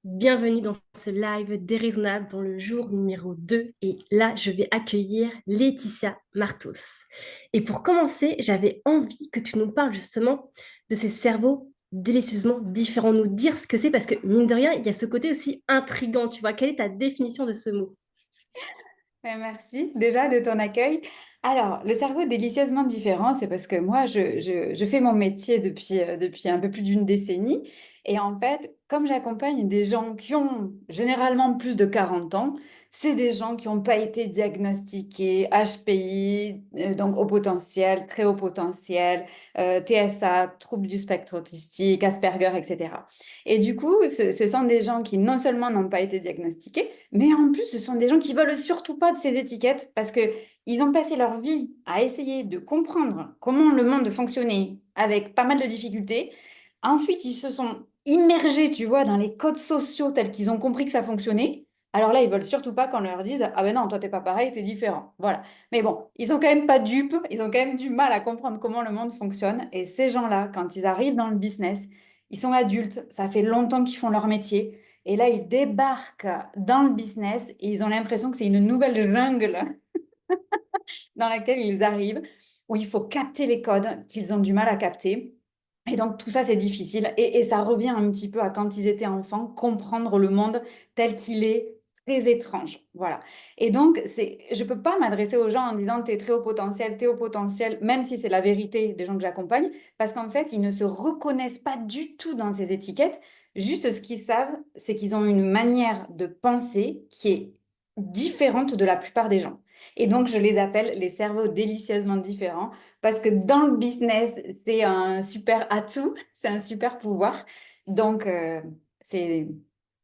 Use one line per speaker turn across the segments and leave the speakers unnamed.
Bienvenue dans ce live déraisonnable dans le jour numéro 2. Et là, je vais accueillir Laetitia Martos. Et pour commencer, j'avais envie que tu nous parles justement de ces cerveaux délicieusement différents, nous dire ce que c'est, parce que mine de rien, il y a ce côté aussi intriguant, tu vois. Quelle est ta définition de ce mot?
Merci déjà de ton accueil. Alors, le cerveau délicieusement différent, c'est parce que moi, je fais mon métier depuis un peu plus d'une décennie. Et en fait, comme j'accompagne des gens qui ont généralement plus de 40 ans, c'est des gens qui n'ont pas été diagnostiqués HPI, donc haut potentiel, très haut potentiel, TSA, trouble du spectre autistique, Asperger, etc. Et du coup, ce sont des gens qui non seulement n'ont pas été diagnostiqués, mais en plus, ce sont des gens qui veulent surtout pas de ces étiquettes parce que ils ont passé leur vie à essayer de comprendre comment le monde fonctionnait avec pas mal de difficultés. Ensuite, ils se sont immergés, tu vois, dans les codes sociaux tels qu'ils ont compris que ça fonctionnait. Alors là, ils veulent surtout pas qu'on leur dise, ah ben non, toi t'es pas pareil, t'es différent. Voilà. Mais bon, ils sont quand même pas dupes, ils ont quand même du mal à comprendre comment le monde fonctionne. Et ces gens-là, quand ils arrivent dans le business, ils sont adultes, ça fait longtemps qu'ils font leur métier. Et là, ils débarquent dans le business et ils ont l'impression que c'est une nouvelle jungle dans laquelle ils arrivent, où il faut capter les codes qu'ils ont du mal à capter. Et donc, tout ça, c'est difficile. Et ça revient un petit peu à quand ils étaient enfants, comprendre le monde tel qu'il est, très étrange. Voilà. Et donc, je ne peux pas m'adresser aux gens en disant, t'es au potentiel, même si c'est la vérité des gens que j'accompagne, parce qu'en fait, ils ne se reconnaissent pas du tout dans ces étiquettes. Juste ce qu'ils savent, c'est qu'ils ont une manière de penser qui est différente de la plupart des gens. Et donc, je les appelle les cerveaux délicieusement différents parce que dans le business, c'est un super atout, c'est un super pouvoir. Donc, c'est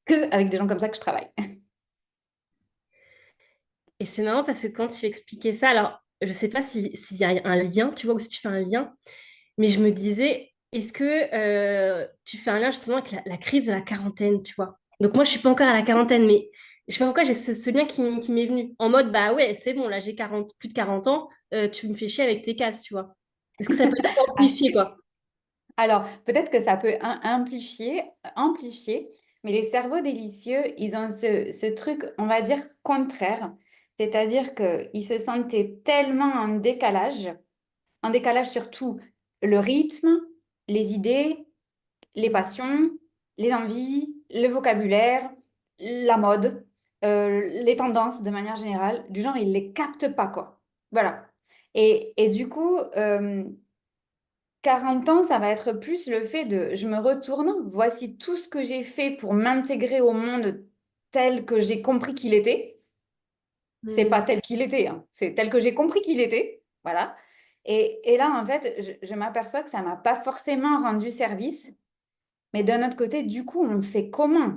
que avec des gens comme ça que je travaille.
Et c'est marrant parce que quand tu expliquais ça, alors je sais pas s'il y a un lien, tu vois, ou si tu fais un lien, mais je me disais, est-ce que tu fais un lien justement avec la crise de la quarantaine, tu vois? Donc moi, je suis pas encore à la quarantaine, mais je sais pas pourquoi j'ai ce lien qui m'est venu. En mode, bah ouais, c'est bon, là j'ai 40 plus de 40 ans, tu me fais chier avec tes cases, tu vois. Est-ce que ça peut être
Ah,
amplifié, quoi?
alors, peut-être que ça peut amplifier, mais les cerveaux délicieux, ils ont ce truc, on va dire, contraire. C'est-à-dire qu'ils se sentaient tellement en décalage sur tout, le rythme, les idées, les passions, les envies, le vocabulaire, la mode, les tendances de manière générale, du genre, ils les captent pas, quoi. Voilà. Et du coup, 40 ans, ça va être plus le fait de je me retourne, voici tout ce que j'ai fait pour m'intégrer au monde tel que j'ai compris qu'il était. C'est pas
Hmm.
tel qu'il était, hein, c'est tel que j'ai compris qu'il était. Voilà. Et là, en fait, je m'aperçois que ça m'a pas forcément rendu service. Mais d'un autre côté, du coup, on fait comment?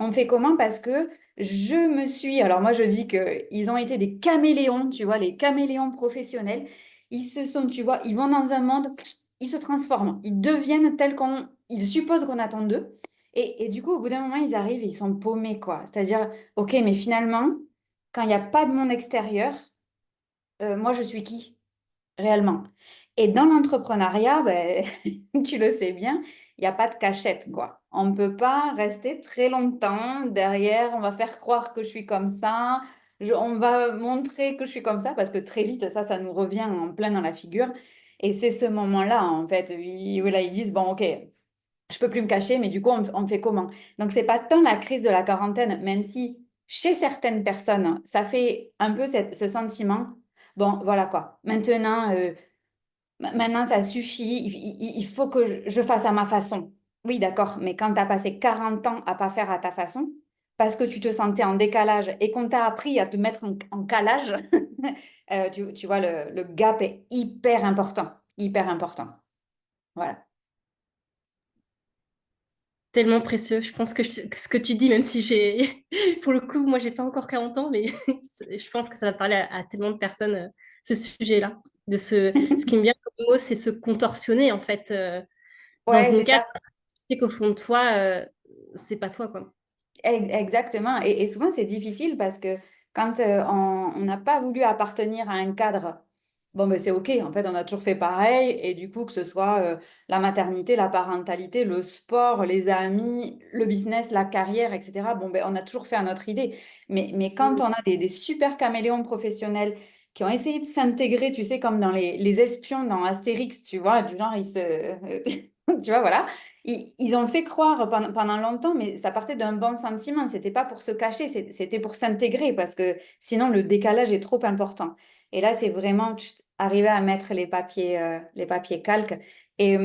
On fait comment parce que je me suis... Alors moi, je dis qu'ils ont été des caméléons, tu vois, les caméléons professionnels. Ils se sont, tu vois, ils vont dans un monde, ils se transforment, ils deviennent tels qu'on... Ils supposent qu'on attend d'eux. Et du coup, au bout d'un moment, ils arrivent et ils sont paumés, quoi. C'est-à-dire, OK, mais finalement, quand il n'y a pas de monde extérieur, moi, je suis qui? Réellement. Et dans l'entrepreneuriat, ben, tu le sais bien, il n'y a pas de cachette, quoi. On ne peut pas rester très longtemps derrière, on va faire croire que je suis comme ça, on va montrer que je suis comme ça, parce que très vite, ça nous revient en plein dans la figure. Et c'est ce moment-là, en fait, où là, ils disent, bon, ok, je peux plus me cacher, mais du coup, on fait comment? Donc, c'est pas tant la crise de la quarantaine, même si chez certaines personnes, ça fait un peu ce sentiment. Bon, voilà quoi. Maintenant, ça suffit. Il faut que je fasse à ma façon. Oui, d'accord. Mais quand tu as passé 40 ans à pas faire à ta façon, parce que tu te sentais en décalage et qu'on t'a appris à te mettre en calage, tu vois, le gap est hyper important. Hyper important. Voilà.
Tellement précieux. Je pense que ce que tu dis, même si j'ai, pour le coup, moi, j'ai pas encore 40 ans, mais je pense que ça va parler à tellement de personnes, ce sujet-là. Ce qui me vient comme mot, c'est se contorsionner, en fait, dans
Ouais,
une
c'est
case.
ça.
Tu sais qu'au fond de toi, c'est pas toi, quoi.
Exactement. Et souvent, c'est difficile parce que quand on n'a pas voulu appartenir à un cadre, bon, ben c'est OK. En fait, on a toujours fait pareil. Et du coup, que ce soit la maternité, la parentalité, le sport, les amis, le business, la carrière, etc., bon, ben, on a toujours fait à notre idée. Mais quand on a des super caméléons professionnels qui ont essayé de s'intégrer, tu sais, comme dans les espions dans Astérix, tu vois, du genre, ils se... tu vois, voilà. Ils ont fait croire pendant longtemps, mais ça partait d'un bon sentiment. C'était pas pour se cacher, c'était pour s'intégrer parce que sinon, le décalage est trop important. Et là, c'est vraiment arriver à mettre les papiers calques. Et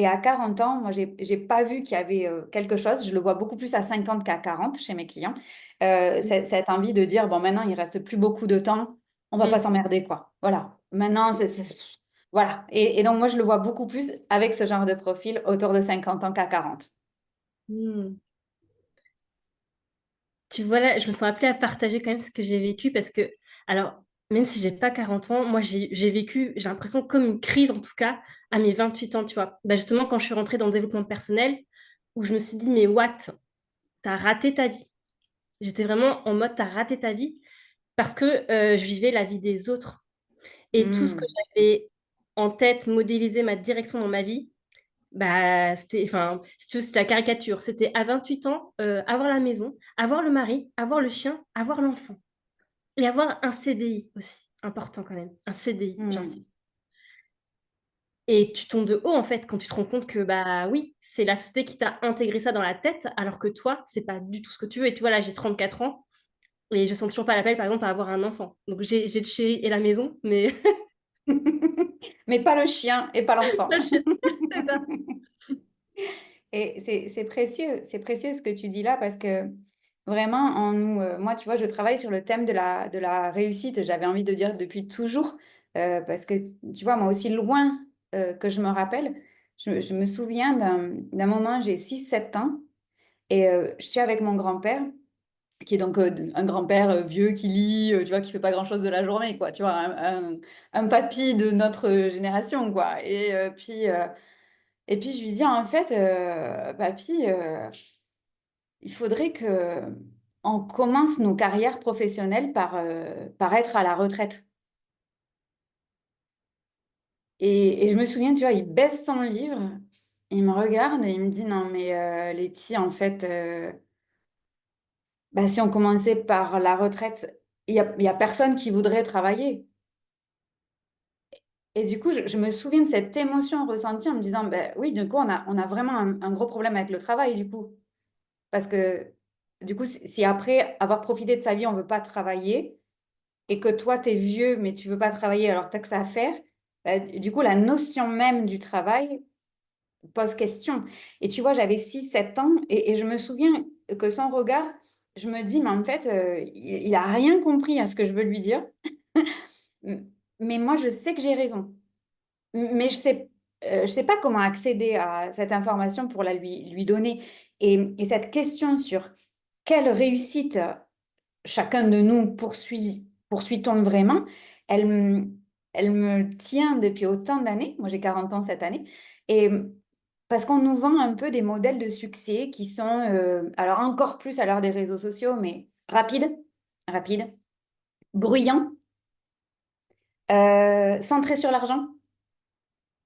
à 40 ans, moi, j'ai pas vu qu'il y avait quelque chose. Je le vois beaucoup plus à 50 qu'à 40 chez mes clients. Cette envie de dire, bon, maintenant, il reste plus beaucoup de temps, on va pas
Mm.
s'emmerder, quoi. Voilà. Maintenant, voilà. Et donc, moi, je le vois beaucoup plus avec ce genre de profil autour de 50 ans qu'à 40.
Mm. Tu vois, là, je me sens appelée à partager quand même ce que j'ai vécu parce que, alors, même si j'ai pas 40 ans, moi, j'ai vécu, j'ai l'impression, comme une crise, en tout cas, à mes 28 ans, tu vois. Bah, justement, quand je suis rentrée dans le développement personnel, où je me suis dit, mais what, t'as raté ta vie. J'étais vraiment en mode, t'as raté ta vie parce que je vivais la vie des autres. Et tout ce que
Hmm.
j'avais en tête, modélisé ma direction dans ma vie, bah, c'était, enfin, si tu veux, c'était la caricature. C'était à 28 ans, avoir la maison, avoir le mari, avoir le chien, avoir l'enfant. Et avoir un CDI aussi, important quand même. Un CDI,
Hmm.
j'insiste. Et tu tombes de haut, en fait, quand tu te rends compte que, bah oui, c'est la société qui t'a intégré ça dans la tête, alors que toi, c'est pas du tout ce que tu veux. Et tu vois, là, j'ai 34 ans et je sens toujours pas l'appel, par exemple, à avoir un enfant. Donc, j'ai le chéri et la maison, mais
Mais pas le chien et pas l'enfant.
pas le chien. C'est ça.
Et c'est précieux ce que tu dis là parce que vraiment, en nous, moi, tu vois, je travaille sur le thème de la réussite, j'avais envie de dire depuis toujours, parce que, tu vois, moi aussi loin que je me rappelle, je me souviens d'un moment, j'ai 6 7 ans, et je suis avec mon grand-père, qui est donc un grand-père vieux qui lit, tu vois, qui fait pas grand-chose de la journée, quoi, tu vois, un papy de notre génération, quoi. Et puis je lui dis, en fait, papy, il faudrait que on commence nos carrières professionnelles par être à la retraite. Et je me souviens, tu vois, il baisse son livre, il me regarde et il me dit, non, mais Letty, en fait, bah, si on commençait par la retraite, il y a personne qui voudrait travailler. Et du coup, je me souviens de cette émotion ressentie en me disant, ben oui, du coup, on a vraiment un gros problème avec le travail, du coup. Parce que du coup, si après avoir profité de sa vie, on veut pas travailler, et que toi, tu es vieux, mais tu veux pas travailler alors que tu as que ça à faire, bah, du coup, la notion même du travail pose question. Et tu vois, j'avais 6 7 ans, et je me souviens que son regard, je me dis, mais en fait, il a rien compris à ce que je veux lui dire, mais moi, je sais que j'ai raison. Mais je sais pas comment accéder à cette information pour la lui donner. Et cette question sur quelle réussite chacun de nous poursuit-on vraiment, elle, elle me tient depuis autant d'années. Moi, j'ai 40 ans cette année. Et parce qu'on nous vend un peu des modèles de succès qui sont, alors encore plus à l'heure des réseaux sociaux, mais rapides, bruyants, centrés sur l'argent.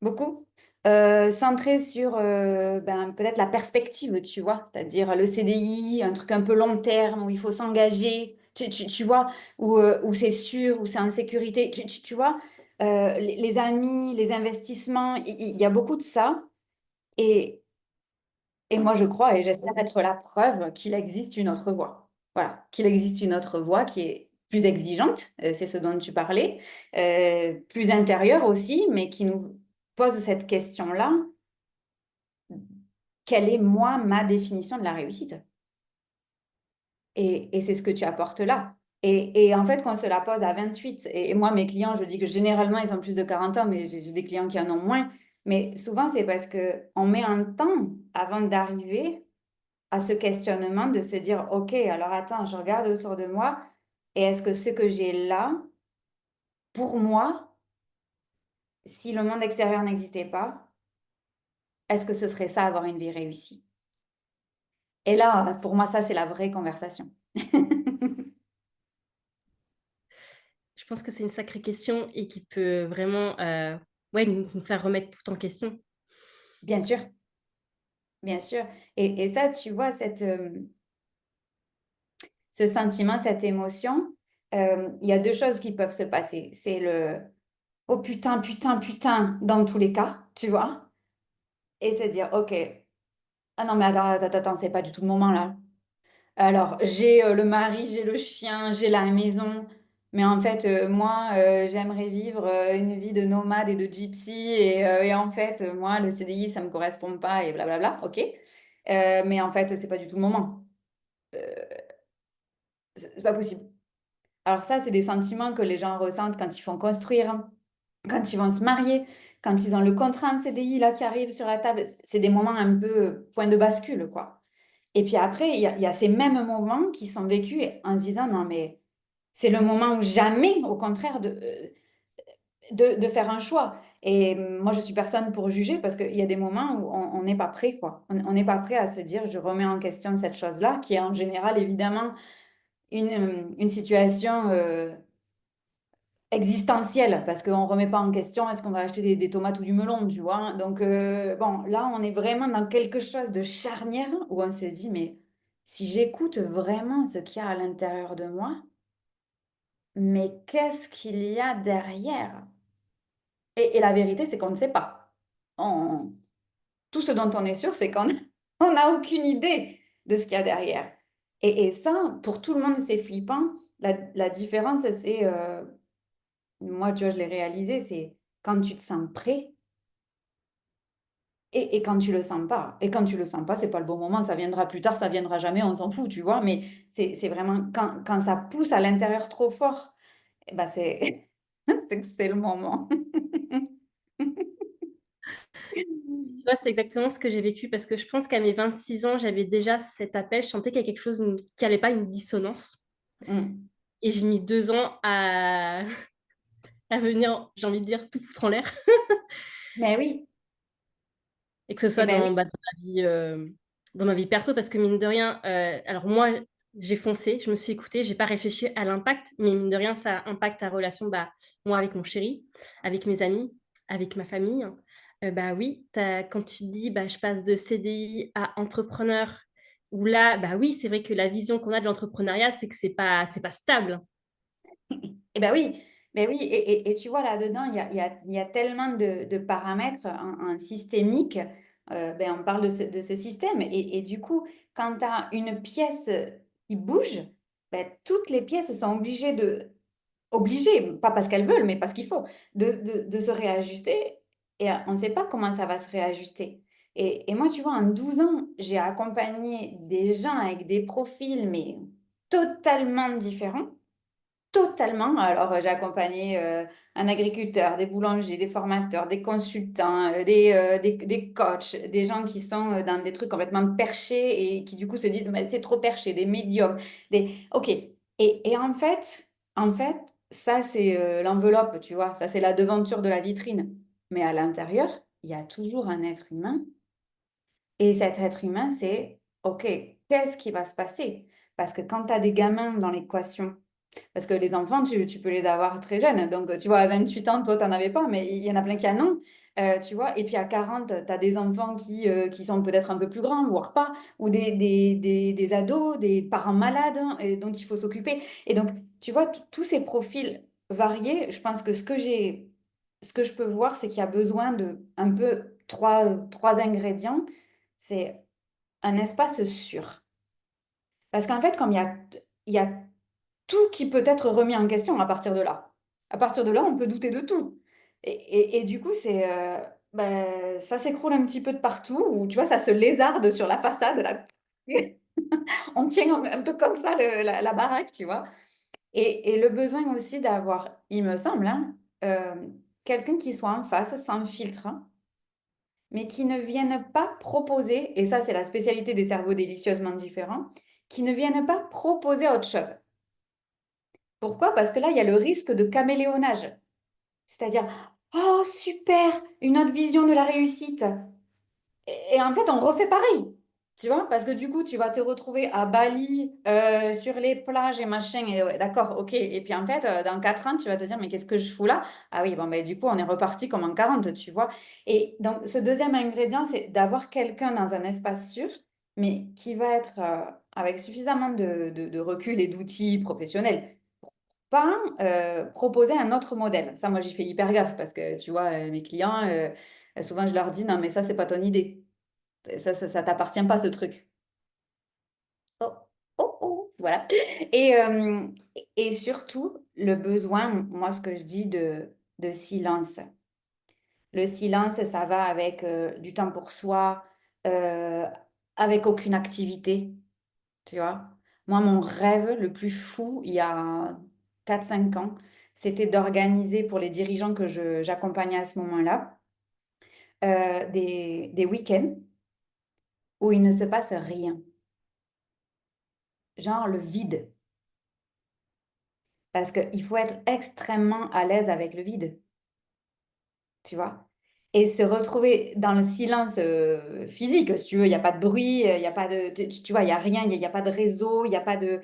Beaucoup. Centré sur ben, peut-être la perspective, tu vois, c'est-à-dire le CDI, un truc un peu long terme où il faut s'engager, tu vois, où c'est sûr, où c'est en sécurité, tu vois, les amis, les investissements, il y a beaucoup de ça. Et, et moi, je crois, et j'espère être la preuve qu'il existe une autre voie. Voilà, qu'il existe une autre voie qui est plus exigeante, c'est ce dont tu parlais, plus intérieure aussi, mais qui nous pose cette question-là, quelle est, moi, ma définition de la réussite? Et c'est ce que tu apportes là. Et en fait, quand on se la pose à 28, et moi, mes clients, je dis que généralement, ils ont plus de 40 ans, mais j'ai des clients qui en ont moins. Mais souvent, c'est parce qu'on met un temps avant d'arriver à ce questionnement, de se dire, OK, alors attends, je regarde autour de moi, et est-ce que ce que j'ai là, pour moi, si le monde extérieur n'existait pas, est-ce que ce serait ça, avoir une vie réussie? Et là, pour moi, ça, c'est la vraie conversation.
Je pense que c'est une sacrée question et qui peut vraiment ouais, nous faire remettre tout en question.
Bien sûr, bien sûr. Et ça, tu vois, ce sentiment, cette émotion, il y a deux choses qui peuvent se passer. C'est le oh putain, putain, putain, dans tous les cas, tu vois. Et se dire, ok, ah non, mais attends, c'est pas du tout le moment là. Alors, j'ai le mari, j'ai le chien, j'ai la maison. Mais en fait, moi, j'aimerais vivre une vie de nomade et de gypsy. Et en fait, moi, le CDI, ça me correspond pas et blablabla. Ok. Mais en fait, c'est pas du tout le moment. C'est pas possible. Alors ça, c'est des sentiments que les gens ressentent quand ils font construire, quand ils vont se marier, quand ils ont le contrat en CDI là qui arrive sur la table. C'est des moments un peu point de bascule, quoi. Et puis après, il y a ces mêmes moments qui sont vécus en se disant, non, mais c'est le moment où jamais, au contraire, de faire un choix. Et moi, je suis personne pour juger parce qu'il y a des moments où on n'est pas prêt, quoi. On n'est pas prêt à se dire, je remets en question cette chose-là, qui est en général, évidemment, une situation existentielle, parce qu'on ne remet pas en question, est-ce qu'on va acheter des tomates ou du melon, tu vois. Hein. Donc, bon, là, on est vraiment dans quelque chose de charnière où on se dit, mais si j'écoute vraiment ce qu'il y a à l'intérieur de moi, mais qu'est-ce qu'il y a derrière? Et la vérité, c'est qu'on ne sait pas. On- Tout ce dont on est sûr, c'est qu'on on n'a aucune idée de ce qu'il y a derrière. Et ça, pour tout le monde, c'est flippant. La différence, c'est, moi, tu vois, je l'ai réalisé, c'est quand tu te sens prêt et quand tu le sens pas. Et quand tu le sens pas, c'est pas le bon moment, ça viendra plus tard, ça viendra jamais, on s'en fout, tu vois. Mais c'est vraiment quand ça pousse à l'intérieur trop fort, eh ben c'est que c'est le moment.
Tu vois, c'est exactement ce que j'ai vécu parce que je pense qu'à mes 26 ans, j'avais déjà cet appel. Je sentais qu'il y a quelque chose qui n'allait pas, une dissonance.
Mm.
Et j'ai mis 2 ans à venir, j'ai envie de dire, tout foutre en l'air.
Mais oui,
Et que ce
eh
soit
ben
dans,
oui.
bah, dans ma vie perso, parce que mine de rien, alors moi, j'ai foncé, je me suis écoutée, j'ai pas réfléchi à l'impact, mais mine de rien, ça impacte ta relation, bah, moi avec mon chéri, avec mes amis, avec ma famille. Bah oui, quand tu dis, bah, je passe de CDI à entrepreneur, où là, bah oui, c'est vrai que la vision qu'on a de l'entrepreneuriat, c'est que c'est pas stable.
Eh ben oui, et tu vois là-dedans, il y a tellement de paramètres en systémique. Ben, on parle de ce système. Et du coup, quand tu as une pièce qui bouge, ben, toutes les pièces sont obligées, pas parce qu'elles veulent, mais parce qu'il faut, de se réajuster. Et on ne sait pas comment ça va se réajuster. Et moi, tu vois, en 12 ans, j'ai accompagné des gens avec des profils, mais totalement différents. Totalement. Alors, j'ai accompagné un agriculteur, des boulangers, des formateurs, des consultants, des coachs, des gens qui sont dans des trucs complètement perchés et qui du coup se disent, mais c'est trop perché, des médiums, des... OK. Et en fait, ça, c'est l'enveloppe, tu vois. Ça, c'est la devanture de la vitrine. Mais à l'intérieur, il y a toujours un être humain. Et cet être humain, c'est, OK, qu'est-ce qui va se passer? Parce que quand tu as des gamins dans l'équation, parce que les enfants, tu peux les avoir très jeunes. Donc, tu vois, à 28 ans, toi, tu n'en avais pas, mais il y en a plein qui en ont. Tu vois, et puis à 40, tu as des enfants qui sont peut-être un peu plus grands, voire pas, ou des ados, des parents malades hein, et dont il faut s'occuper. Et donc, tu vois, tous ces profils variés, je pense que ce que je peux voir, c'est qu'il y a besoin de un peu trois ingrédients. C'est un espace sûr. Parce qu'en fait, comme il y a tout qui peut être remis en question à partir de là. À partir de là, on peut douter de tout. Et du coup, ben, ça s'écroule un petit peu de partout, ou tu vois, ça se lézarde sur la façade. Là. On tient un peu comme ça la baraque, tu vois. Et le besoin aussi d'avoir, il me semble, hein, quelqu'un qui soit en face, sans filtre, hein, mais qui ne vienne pas proposer, et ça c'est la spécialité des cerveaux délicieusement différents, qui ne vienne pas proposer autre chose. Pourquoi? Parce que là, il y a le risque de caméléonnage. C'est-à-dire, oh super, une autre vision de la réussite. Et en fait, on refait pareil. Tu vois, parce que du coup, tu vas te retrouver à Bali, sur les plages et machin, et ouais, d'accord, ok. Et puis en fait, dans 4 ans, tu vas te dire, mais qu'est-ce que je fous là? Ah oui, bon, ben, du coup, on est reparti comme en 40, tu vois. Et donc, ce deuxième ingrédient, c'est d'avoir quelqu'un dans un espace sûr, mais qui va être avec suffisamment de recul et d'outils professionnels. Pas proposer un autre modèle. Ça, moi, j'y fais hyper gaffe parce que, tu vois, mes clients, souvent, je leur dis, non, mais ça, c'est pas ton idée. Ça t'appartient pas, ce truc. Oh, oh, oh, voilà. Et, euh, et surtout, le besoin, moi, ce que je dis de silence. Le silence, ça va avec du temps pour soi, euh, avec aucune activité, tu vois. Moi, mon rêve le plus fou, il y a 4 5 ans, c'était d'organiser pour les dirigeants que j'accompagnais à ce moment-là, des week-ends où il ne se passe rien, genre le vide. Parce qu'il faut être extrêmement à l'aise avec le vide, tu vois. Et se retrouver dans le silence physique, si tu veux, il n'y a pas de bruit, il y a pas de, tu vois, il n'y a rien, il n'y a pas de réseau, il y a pas de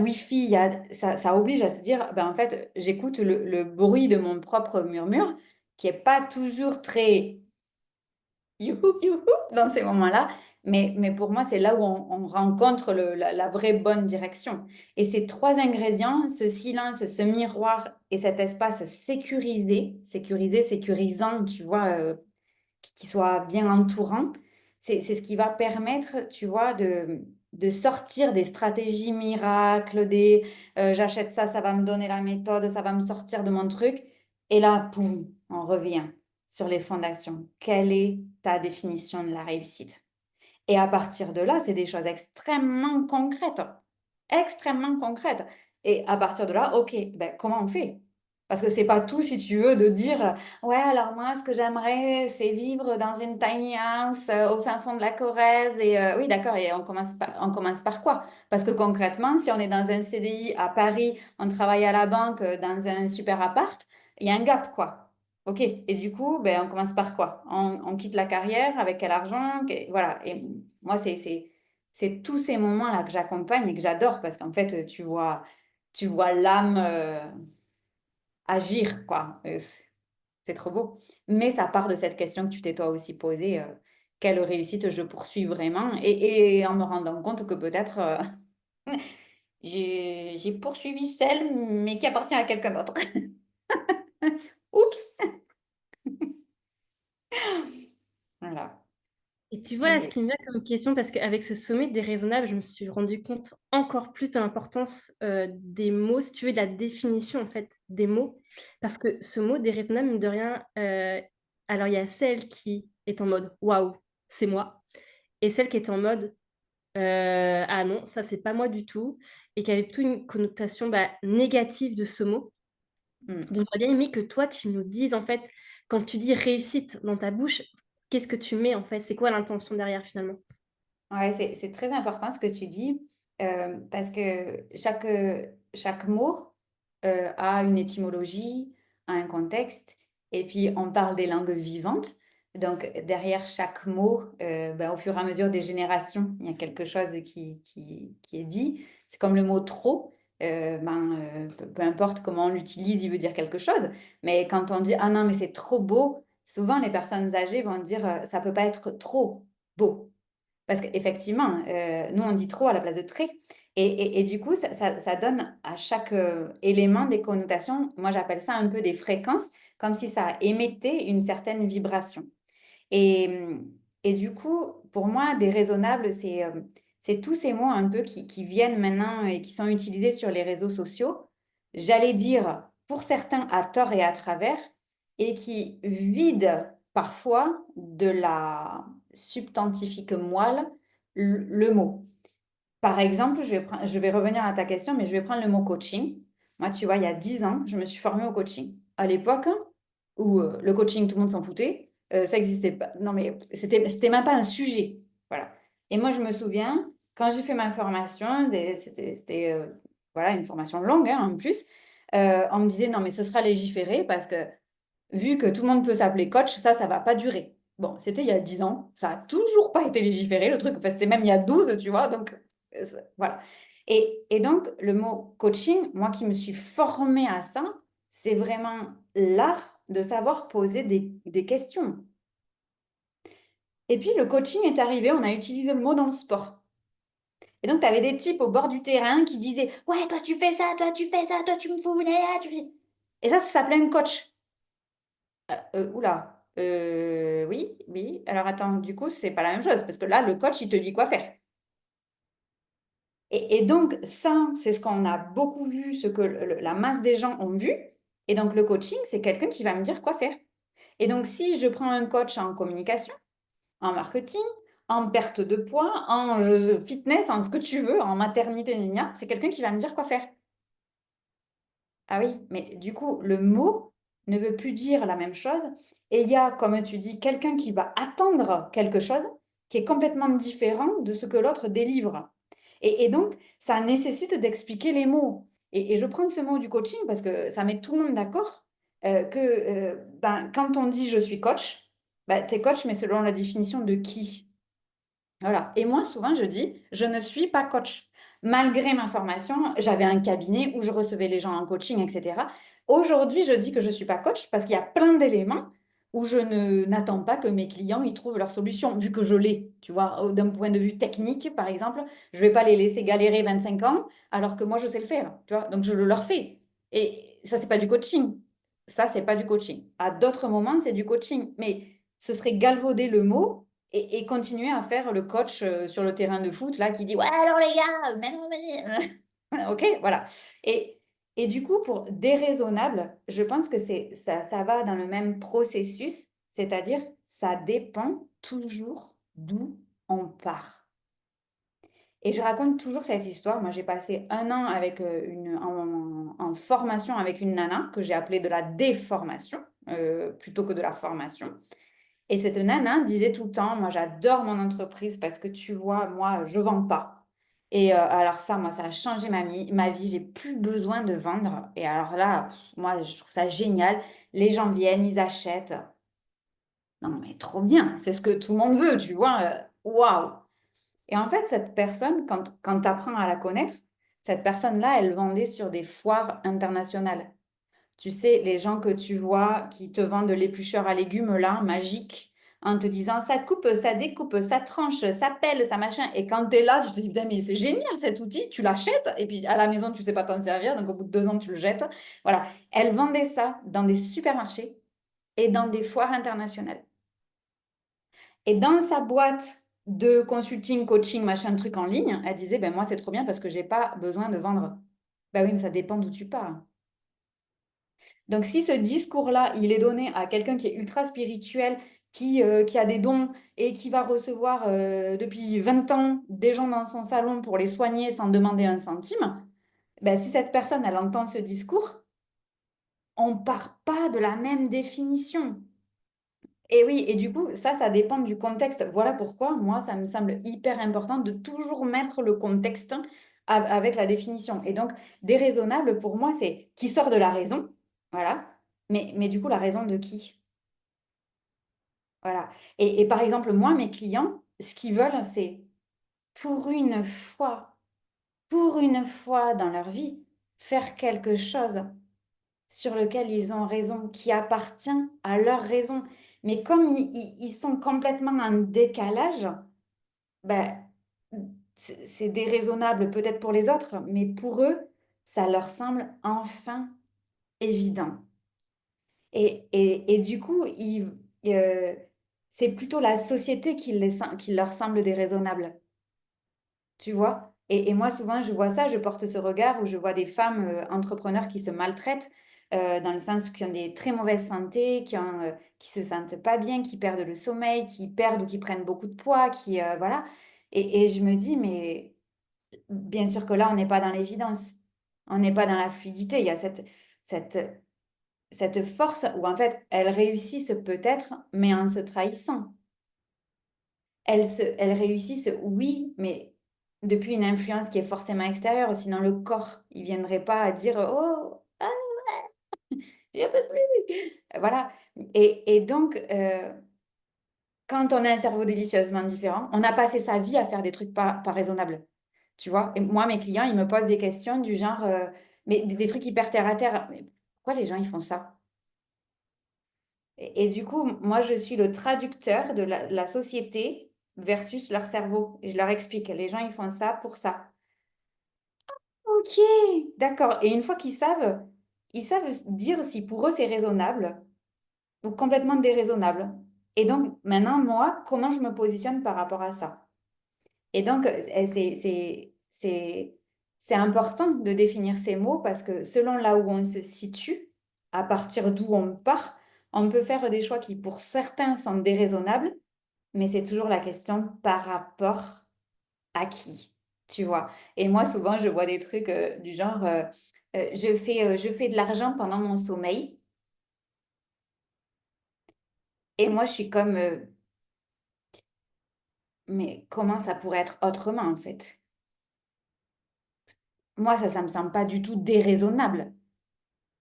wifi, ça oblige à se dire, ben en fait, j'écoute le bruit de mon propre murmure, qui est pas toujours très youhou, youhou dans ces moments-là. Mais pour moi, c'est là où on rencontre la vraie bonne direction. Et ces 3 ingrédients, ce silence, ce miroir et cet espace sécurisé, sécurisant, tu vois, qui soit bien entourant, c'est ce qui va permettre, tu vois, de sortir des stratégies miracles, j'achète ça, ça va me donner la méthode, ça va me sortir de mon truc. Et là, poum, on revient sur les fondations. Quelle est ta définition de la réussite? Et à partir de là, c'est des choses extrêmement concrètes. Extrêmement concrètes. Et à partir de là, ok, ben, comment on fait? Parce que c'est pas tout, si tu veux, de dire, ouais, alors moi, ce que j'aimerais, c'est vivre dans une tiny house au fin fond de la Corrèze. Et oui, d'accord, et on commence par quoi? Parce que concrètement, si on est dans un CDI à Paris, on travaille à la banque dans un super appart, il y a un gap, quoi. Ok, et du coup, ben, on commence par quoi? On quitte la carrière, avec quel argent? Voilà, et moi, c'est tous ces moments-là que j'accompagne et que j'adore parce qu'en fait, tu vois l'âme agir, quoi. C'est trop beau. Mais ça part de cette question que tu t'es toi aussi posée, quelle réussite je poursuis vraiment? Et en me rendant compte que peut-être j'ai poursuivi celle, mais qui appartient à quelqu'un d'autre. Oups! Voilà.
Et tu vois, là, ce
Et-
qui me vient comme question, parce qu'avec ce sommet déraisonnable, je me suis rendu compte encore plus de l'importance des mots, si tu veux, de la définition, en fait, des mots. Parce que ce mot déraisonnable, mine de rien, alors il y a celle qui est en mode waouh, c'est moi, et celle qui est en mode ah non, ça, c'est pas moi du tout, et qui avait plutôt une connotation négative de ce mot.
Hmm.
Donc, j'aurais bien aimé que toi, tu nous dises, en fait, quand tu dis réussite dans ta bouche, qu'est-ce que tu mets, en fait? C'est quoi l'intention derrière, finalement?
Ouais, c'est très important ce que tu dis, parce que chaque mot a une étymologie, a un contexte, et puis on parle des langues vivantes. Donc derrière chaque mot, ben, au fur et à mesure des générations, il y a quelque chose qui est dit. C'est comme le mot trop, peu importe comment on l'utilise, il veut dire quelque chose. Mais quand on dit ah non, mais c'est trop beau, souvent les personnes âgées vont dire ça peut pas être trop beau. Parce qu'effectivement, nous, on dit trop à la place de très. Et du coup, ça donne à chaque élément des connotations. Moi, j'appelle ça un peu des fréquences, comme si ça émettait une certaine vibration. Et, et du coup, pour moi, déraisonnable, c'est tous ces mots un peu qui viennent maintenant et qui sont utilisés sur les réseaux sociaux. J'allais dire, pour certains, à tort et à travers, et qui vident parfois de la substantifique moelle le mot. Par exemple, je vais revenir à ta question, mais je vais prendre le mot coaching. Moi, tu vois, il y a 10 ans, je me suis formée au coaching. À l'époque où le coaching, tout le monde s'en foutait, ça n'existait pas. Non, mais c'était même pas un sujet. Voilà. Et moi, je me souviens, quand j'ai fait ma formation, c'était voilà, une formation longue hein, en plus, on me disait, non, mais ce sera légiféré parce que vu que tout le monde peut s'appeler coach, ça va pas durer. Bon, c'était il y a 10 ans, ça a toujours pas été légiféré, le truc. Enfin, c'était même il y a 12, tu vois, donc voilà. Et donc, le mot coaching, moi qui me suis formée à ça, c'est vraiment l'art de savoir poser des questions. Et puis, le coaching est arrivé, on a utilisé le mot dans le sport. Et donc, tu avais des types au bord du terrain qui disaient, ouais, toi, tu fais ça, toi, tu fais ça, toi, tu me fous, là, tu fais... Et ça s'appelait un coach. Oula, oui, oui. Alors, attends, du coup, c'est pas la même chose, parce que là, le coach, il te dit quoi faire. Et donc, ça, c'est ce qu'on a beaucoup vu, ce que la masse des gens ont vu. Et donc, le coaching, c'est quelqu'un qui va me dire quoi faire. Et donc, si je prends un coach en communication, en marketing, en perte de poids, en fitness, en ce que tu veux, en maternité, gna gna, c'est quelqu'un qui va me dire quoi faire. Ah oui, mais du coup, le mot ne veut plus dire la même chose. Et il y a, comme tu dis, quelqu'un qui va attendre quelque chose qui est complètement différent de ce que l'autre délivre. Et donc, ça nécessite d'expliquer les mots. Et je prends ce mot du coaching parce que ça met tout le monde d'accord que ben, quand on dit je suis coach, ben, tu es coach, mais selon la définition de qui? Voilà. Et moi, souvent, je dis, je ne suis pas coach. Malgré ma formation, j'avais un cabinet où je recevais les gens en coaching, etc. Aujourd'hui, je dis que je ne suis pas coach parce qu'il y a plein d'éléments où je n'attends pas que mes clients y trouvent leur solution, vu que je l'ai. Tu vois, d'un point de vue technique, par exemple, je ne vais pas les laisser galérer 25 ans alors que moi, je sais le faire. Tu vois, donc je le leur fais. Et ça, c'est pas du coaching. Ça, c'est pas du coaching. À d'autres moments, c'est du coaching. Mais ce serait galvauder le mot et continuer à faire le coach sur le terrain de foot, là, qui dit, ouais, alors les gars, maintenant, ok, voilà. Et, et du coup, pour déraisonnable, je pense que ça va dans le même processus, c'est-à-dire, ça dépend toujours d'où on part. Et je raconte toujours cette histoire. Moi, j'ai passé un an avec en formation avec une nana que j'ai appelée de la déformation plutôt que de la formation. Et cette nana disait tout le temps, moi j'adore mon entreprise parce que tu vois, moi je vends pas. Et alors ça, moi ça a changé ma vie, j'ai plus besoin de vendre. Et alors là, moi je trouve ça génial. Les gens viennent, ils achètent. Non mais trop bien, c'est ce que tout le monde veut, tu vois. Waouh! Et en fait, cette personne, quand tu apprends à la connaître, cette personne-là, elle vendait sur des foires internationales. Tu sais, les gens que tu vois qui te vendent de l'éplucheur à légumes là, magique, en te disant ça coupe, ça découpe, ça tranche, ça pèle, ça machin. Et quand tu es là, tu te dis, putain, mais c'est génial cet outil, tu l'achètes. Et puis à la maison, tu sais pas t'en servir, donc au bout de 2 ans, tu le jettes. Voilà. Elle vendait ça dans des supermarchés et dans des foires internationales. Et dans sa boîte de consulting, coaching, machin, truc en ligne, elle disait, ben moi, c'est trop bien parce que j'ai pas besoin de vendre. Ben oui, mais ça dépend d'où tu pars. Donc, si ce discours-là, il est donné à quelqu'un qui est ultra spirituel, qui a des dons et qui va recevoir depuis 20 ans des gens dans son salon pour les soigner sans demander un centime, ben, si cette personne, elle entend ce discours, on part pas de la même définition. Et oui, et du coup, ça dépend du contexte. Voilà pourquoi, moi, ça me semble hyper important de toujours mettre le contexte avec la définition. Et donc, déraisonnable, pour moi, c'est qui sort de la raison, voilà. Mais du coup, la raison de qui? Voilà. Et par exemple, moi, mes clients, ce qu'ils veulent, c'est pour une fois, pour une fois dans leur vie, faire quelque chose sur lequel ils ont raison, qui appartient à leur raison. Mais comme ils sont complètement en décalage, ben, c'est déraisonnable peut-être pour les autres, mais pour eux, ça leur semble enfin évident. Et du coup, euh, c'est plutôt la société qui leur semble déraisonnable. Tu vois? Et moi, souvent, je vois ça, je porte ce regard où je vois des femmes entrepreneurs qui se maltraitent, dans le sens qui ont des très mauvaises santé, qui se sentent pas bien, qui perdent le sommeil, qui perdent ou qui prennent beaucoup de poids, voilà. Et je me dis, mais bien sûr que là, on n'est pas dans l'évidence, on n'est pas dans la fluidité. Il y a cette, cette force où en fait, elles réussissent peut-être, mais en se trahissant. Elles réussissent, oui, mais depuis une influence qui est forcément extérieure, sinon le corps, il viendrait pas à dire oh, ah, je peux plus. Voilà. Et donc, quand on a un cerveau délicieusement différent, on a passé sa vie à faire des trucs pas raisonnables. Tu vois? Et moi, mes clients, ils me posent des questions du genre, mais des trucs hyper terre à terre. Mais pourquoi les gens, ils font ça? Et du coup, moi, je suis le traducteur de la société versus leur cerveau. Et je leur explique, les gens, ils font ça pour ça. Ok, d'accord. Et une fois ils savent dire si pour eux c'est raisonnable ou complètement déraisonnable. Et donc, maintenant, moi, comment je me positionne par rapport à ça? Et donc, c'est important de définir ces mots parce que selon là où on se situe, à partir d'où on part, on peut faire des choix qui, pour certains, sont déraisonnables, mais c'est toujours la question par rapport à qui, tu vois. Et moi, souvent, je vois des trucs du genre, je fais de l'argent pendant mon sommeil. Et moi, je suis comme, mais comment ça pourrait être autrement, en fait? Moi, ça me semble pas du tout déraisonnable.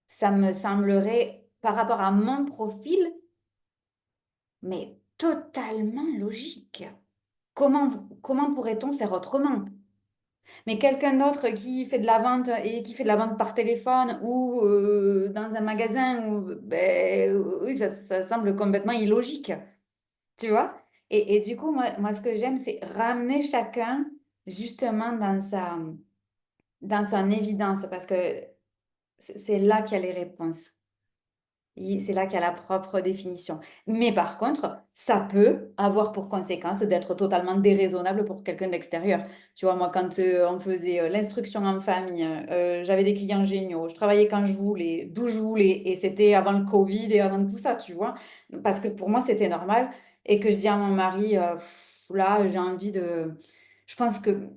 Ça me semblerait, par rapport à mon profil, mais totalement logique. Comment pourrait-on faire autrement? Mais quelqu'un d'autre qui fait de la vente et qui fait de la vente par téléphone ou dans un magasin, ben, oui, ça semble complètement illogique, tu vois? Et du coup, moi, ce que j'aime, c'est ramener chacun justement dans son évidence parce que c'est là qu'il y a les réponses. C'est là qu'il y a la propre définition. Mais par contre, ça peut avoir pour conséquence d'être totalement déraisonnable pour quelqu'un d'extérieur. Tu vois, moi, quand on faisait l'instruction en famille, j'avais des clients géniaux, je travaillais quand je voulais, d'où je voulais, et c'était avant le Covid et avant tout ça, tu vois. Parce que pour moi, c'était normal. Et que je dis à mon mari, là, j'ai envie de... Je pense que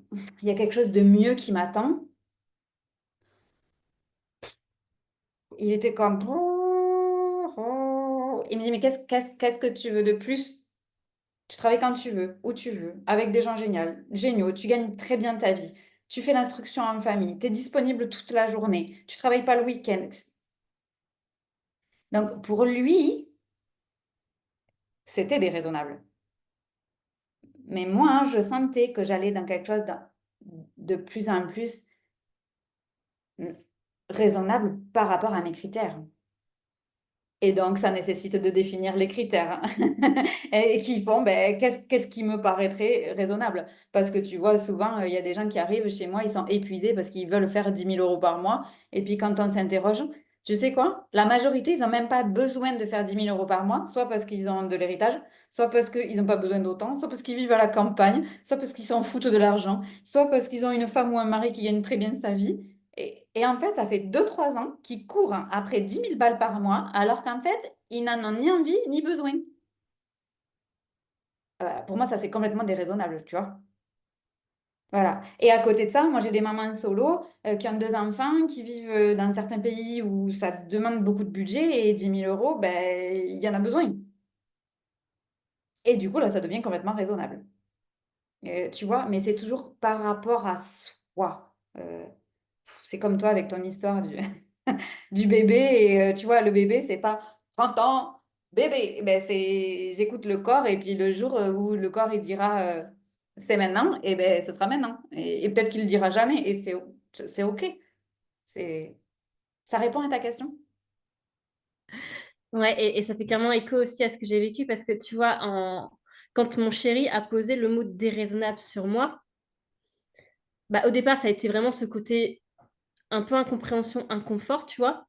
il y a quelque chose de mieux qui m'attend. Il était comme... Il me dit, mais qu'est-ce que tu veux de plus? Tu travailles quand tu veux, où tu veux, avec des gens géniaux, tu gagnes très bien ta vie, tu fais l'instruction en famille, tu es disponible toute la journée, tu travailles pas le week-end. Donc pour lui, c'était déraisonnable. Mais moi, je sentais que j'allais dans quelque chose de plus en plus mm, raisonnable par rapport à mes critères. Et donc, ça nécessite de définir les critères et qui font, ben, qu'est-ce qui me paraîtrait raisonnable? Parce que tu vois, souvent, il y a des gens qui arrivent chez moi, ils sont épuisés parce qu'ils veulent faire 10 000 € par mois. Et puis, quand on s'interroge, tu sais quoi? La majorité, ils n'ont même pas besoin de faire 10 000 € par mois, soit parce qu'ils ont de l'héritage, soit parce qu'ils n'ont pas besoin d'autant, soit parce qu'ils vivent à la campagne, soit parce qu'ils s'en foutent de l'argent, soit parce qu'ils ont une femme ou un mari qui gagne très bien sa vie. Et en fait, ça fait 2 3 ans qu'ils courent après 10 000 balles par mois, alors qu'en fait, ils n'en ont ni envie ni besoin. Pour moi, ça, c'est complètement déraisonnable, tu vois. Voilà. Et à côté de ça, moi, j'ai des mamans solo qui ont 2 enfants, qui vivent dans certains pays où ça demande beaucoup de budget et 10 000 €, ben, il y en a besoin. Et du coup, là, ça devient complètement raisonnable. Tu vois, mais c'est toujours par rapport à soi. C'est comme toi avec ton histoire du bébé. Et tu vois, le bébé, c'est pas 30 ans, bébé. Ben, j'écoute le corps. Et puis le jour où le corps, il dira c'est maintenant, et ben, ce sera maintenant. Et peut-être qu'il le dira jamais. Et c'est OK. C'est, ça répond à ta question?
Ouais, et ça fait clairement écho aussi à ce que j'ai vécu parce que tu vois, quand mon chéri a posé le mot déraisonnable sur moi, bah, au départ, ça a été vraiment ce côté un peu incompréhension, inconfort, tu vois,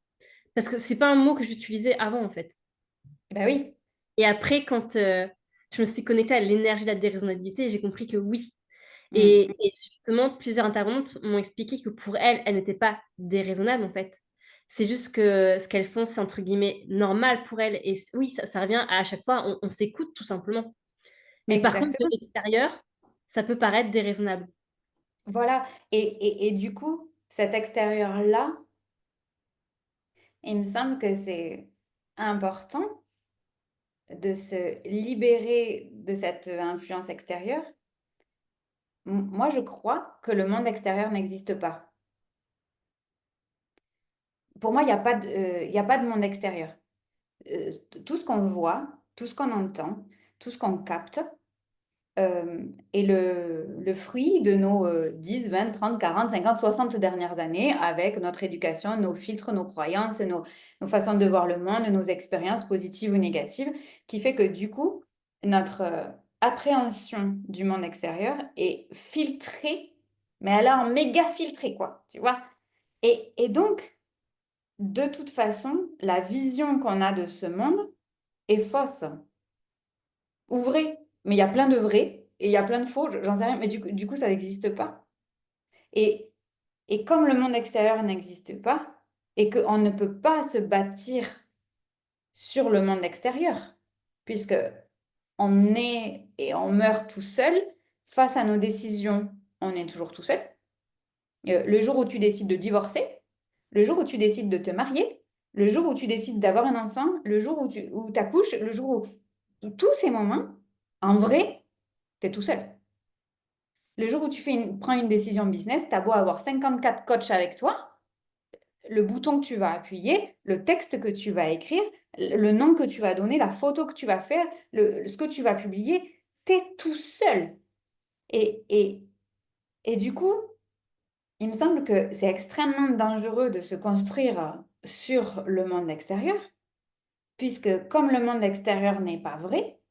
parce que c'est pas un mot que j'utilisais avant en fait.
Ben oui.
Et après, quand je me suis connectée à l'énergie de la déraisonnabilité, j'ai compris que oui.
Mm.
Et justement, plusieurs intervenantes m'ont expliqué que pour elles, elles n'étaient pas déraisonnables en fait. C'est juste que ce qu'elles font, c'est entre guillemets normal pour elles. Et oui, ça revient à chaque fois, on s'écoute tout simplement. Mais par contre, de
Exactement.
l'extérieur, ça peut paraître déraisonnable.
Voilà. Et du coup, cet extérieur-là, il me semble que c'est important de se libérer de cette influence extérieure. Moi, je crois que le monde extérieur n'existe pas. Pour moi, il y a pas de monde extérieur. Tout ce qu'on voit, tout ce qu'on entend, tout ce qu'on capte est le fruit de nos 10, 20, 30, 40, 50, 60 dernières années avec notre éducation, nos filtres, nos croyances, nos façons de voir le monde, nos expériences positives ou négatives, qui fait que du coup, notre appréhension du monde extérieur est filtrée, mais alors méga filtrée, quoi, tu vois. Et donc, de toute façon, la vision qu'on a de ce monde est fausse ou vraie. Mais il y a plein de vrais et il y a plein de faux, j'en sais rien, mais du coup, ça n'existe pas. Et, et comme le monde extérieur n'existe pas, et qu'on ne peut pas se bâtir sur le monde extérieur, puisque on est et on meurt tout seul, face à nos décisions, on est toujours tout seul. Le jour où tu décides de divorcer, le jour où tu décides de te marier, le jour où tu décides d'avoir un enfant, le jour où tu accouches, le jour où tous ces moments, en vrai, tu es tout seul. Le jour où tu prends une décision business, tu as beau avoir 54 coachs avec toi, le bouton que tu vas appuyer, le texte que tu vas écrire, le nom que tu vas donner, la photo que tu vas faire, ce que tu vas publier, tu es tout seul. Et, et, et du coup, il me semble que c'est extrêmement dangereux de se construire sur le monde extérieur, puisque comme le monde extérieur n'est pas vrai,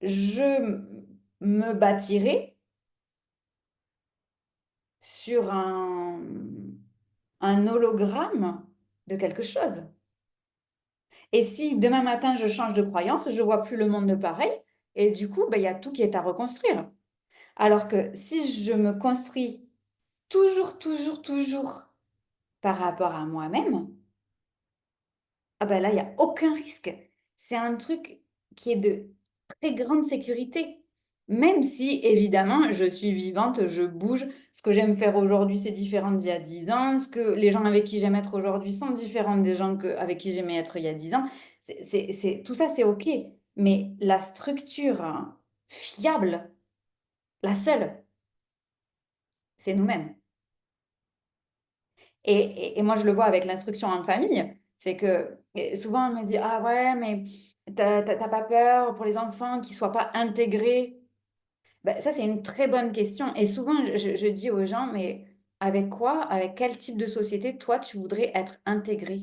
je me bâtirai sur un hologramme de quelque chose. Et si demain matin je change de croyance, je vois plus le monde pareil, et du coup, ben, il y a tout qui est à reconstruire. Alors que si je me construis toujours, toujours, toujours par rapport à moi-même, ah ben là, il n'y a aucun risque. C'est un truc qui est de très grande sécurité. Même si, évidemment, je suis vivante, je bouge. Ce que j'aime faire aujourd'hui, c'est différent d'il y a 10 ans. Ce que les gens avec qui j'aime être aujourd'hui sont différents des gens avec qui j'aimais être il y a 10 ans. Tout ça, c'est OK. Mais la structure fiable, la seule, c'est nous-mêmes. Et moi, je le vois avec l'instruction en famille. C'est que souvent, on me dit, ah ouais, mais t'as pas peur pour les enfants qu'ils soient pas intégrés? Ben, ça, c'est une très bonne question. Et souvent, je dis aux gens, mais avec quoi, avec quel type de société, toi, tu voudrais être intégré?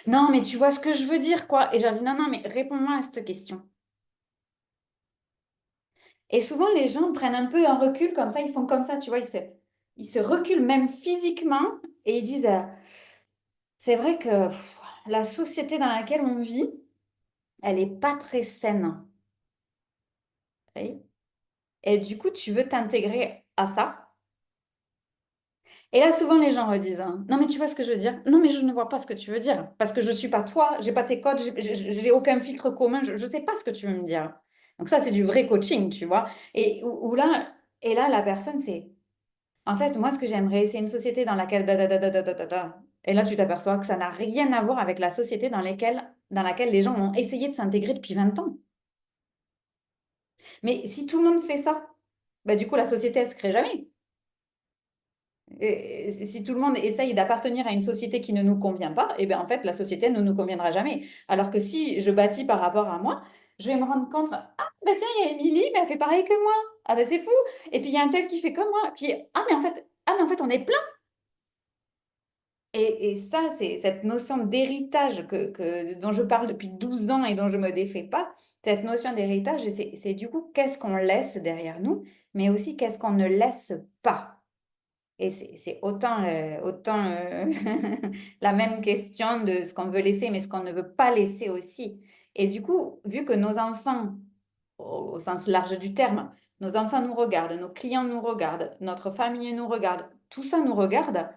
Non, mais tu vois ce que je veux dire, quoi. Et je leur dis, non, non, mais réponds-moi à cette question. Et souvent, les gens prennent un peu un recul comme ça, ils font comme ça, tu vois, ils se reculent même physiquement et ils disent, c'est vrai que la société dans laquelle on vit, elle n'est pas très saine. Oui. Et du coup, tu veux t'intégrer à ça. Et là, souvent, les gens redisent, hein, non, mais tu vois ce que je veux dire? Non, mais je ne vois pas ce que tu veux dire. Parce que je ne suis pas toi, j'ai pas tes codes, j'ai aucun filtre commun, je ne sais pas ce que tu veux me dire. Donc ça, c'est du vrai coaching, tu vois. Et là, la personne, c'est, en fait, moi, ce que j'aimerais, c'est une société dans laquelle... da, da, da, da, da, da, da, da. Et là, tu t'aperçois que ça n'a rien à voir avec la société dans laquelle les gens ont essayé de s'intégrer depuis 20 ans. Mais si tout le monde fait ça, bah, du coup, la société, elle ne se crée jamais. Et si tout le monde essaye d'appartenir à une société qui ne nous convient pas, et bien en fait, la société ne nous conviendra jamais. Alors que si je bâtis par rapport à moi, je vais me rendre compte, ah, bah tiens, il y a Émilie, mais elle fait pareil que moi. Ah, bah c'est fou. Et puis il y a un tel qui fait comme moi. Puis, ah, mais en fait, on est plein. Et ça, c'est cette notion d'héritage dont je parle depuis 12 ans et dont je ne me défais pas. Cette notion d'héritage, c'est du coup qu'est-ce qu'on laisse derrière nous, mais aussi qu'est-ce qu'on ne laisse pas. Et c'est autant la même question de ce qu'on veut laisser, mais ce qu'on ne veut pas laisser aussi. Et du coup, vu que nos enfants, au sens large du terme, nos enfants nous regardent, nos clients nous regardent, notre famille nous regarde, tout ça nous regarde,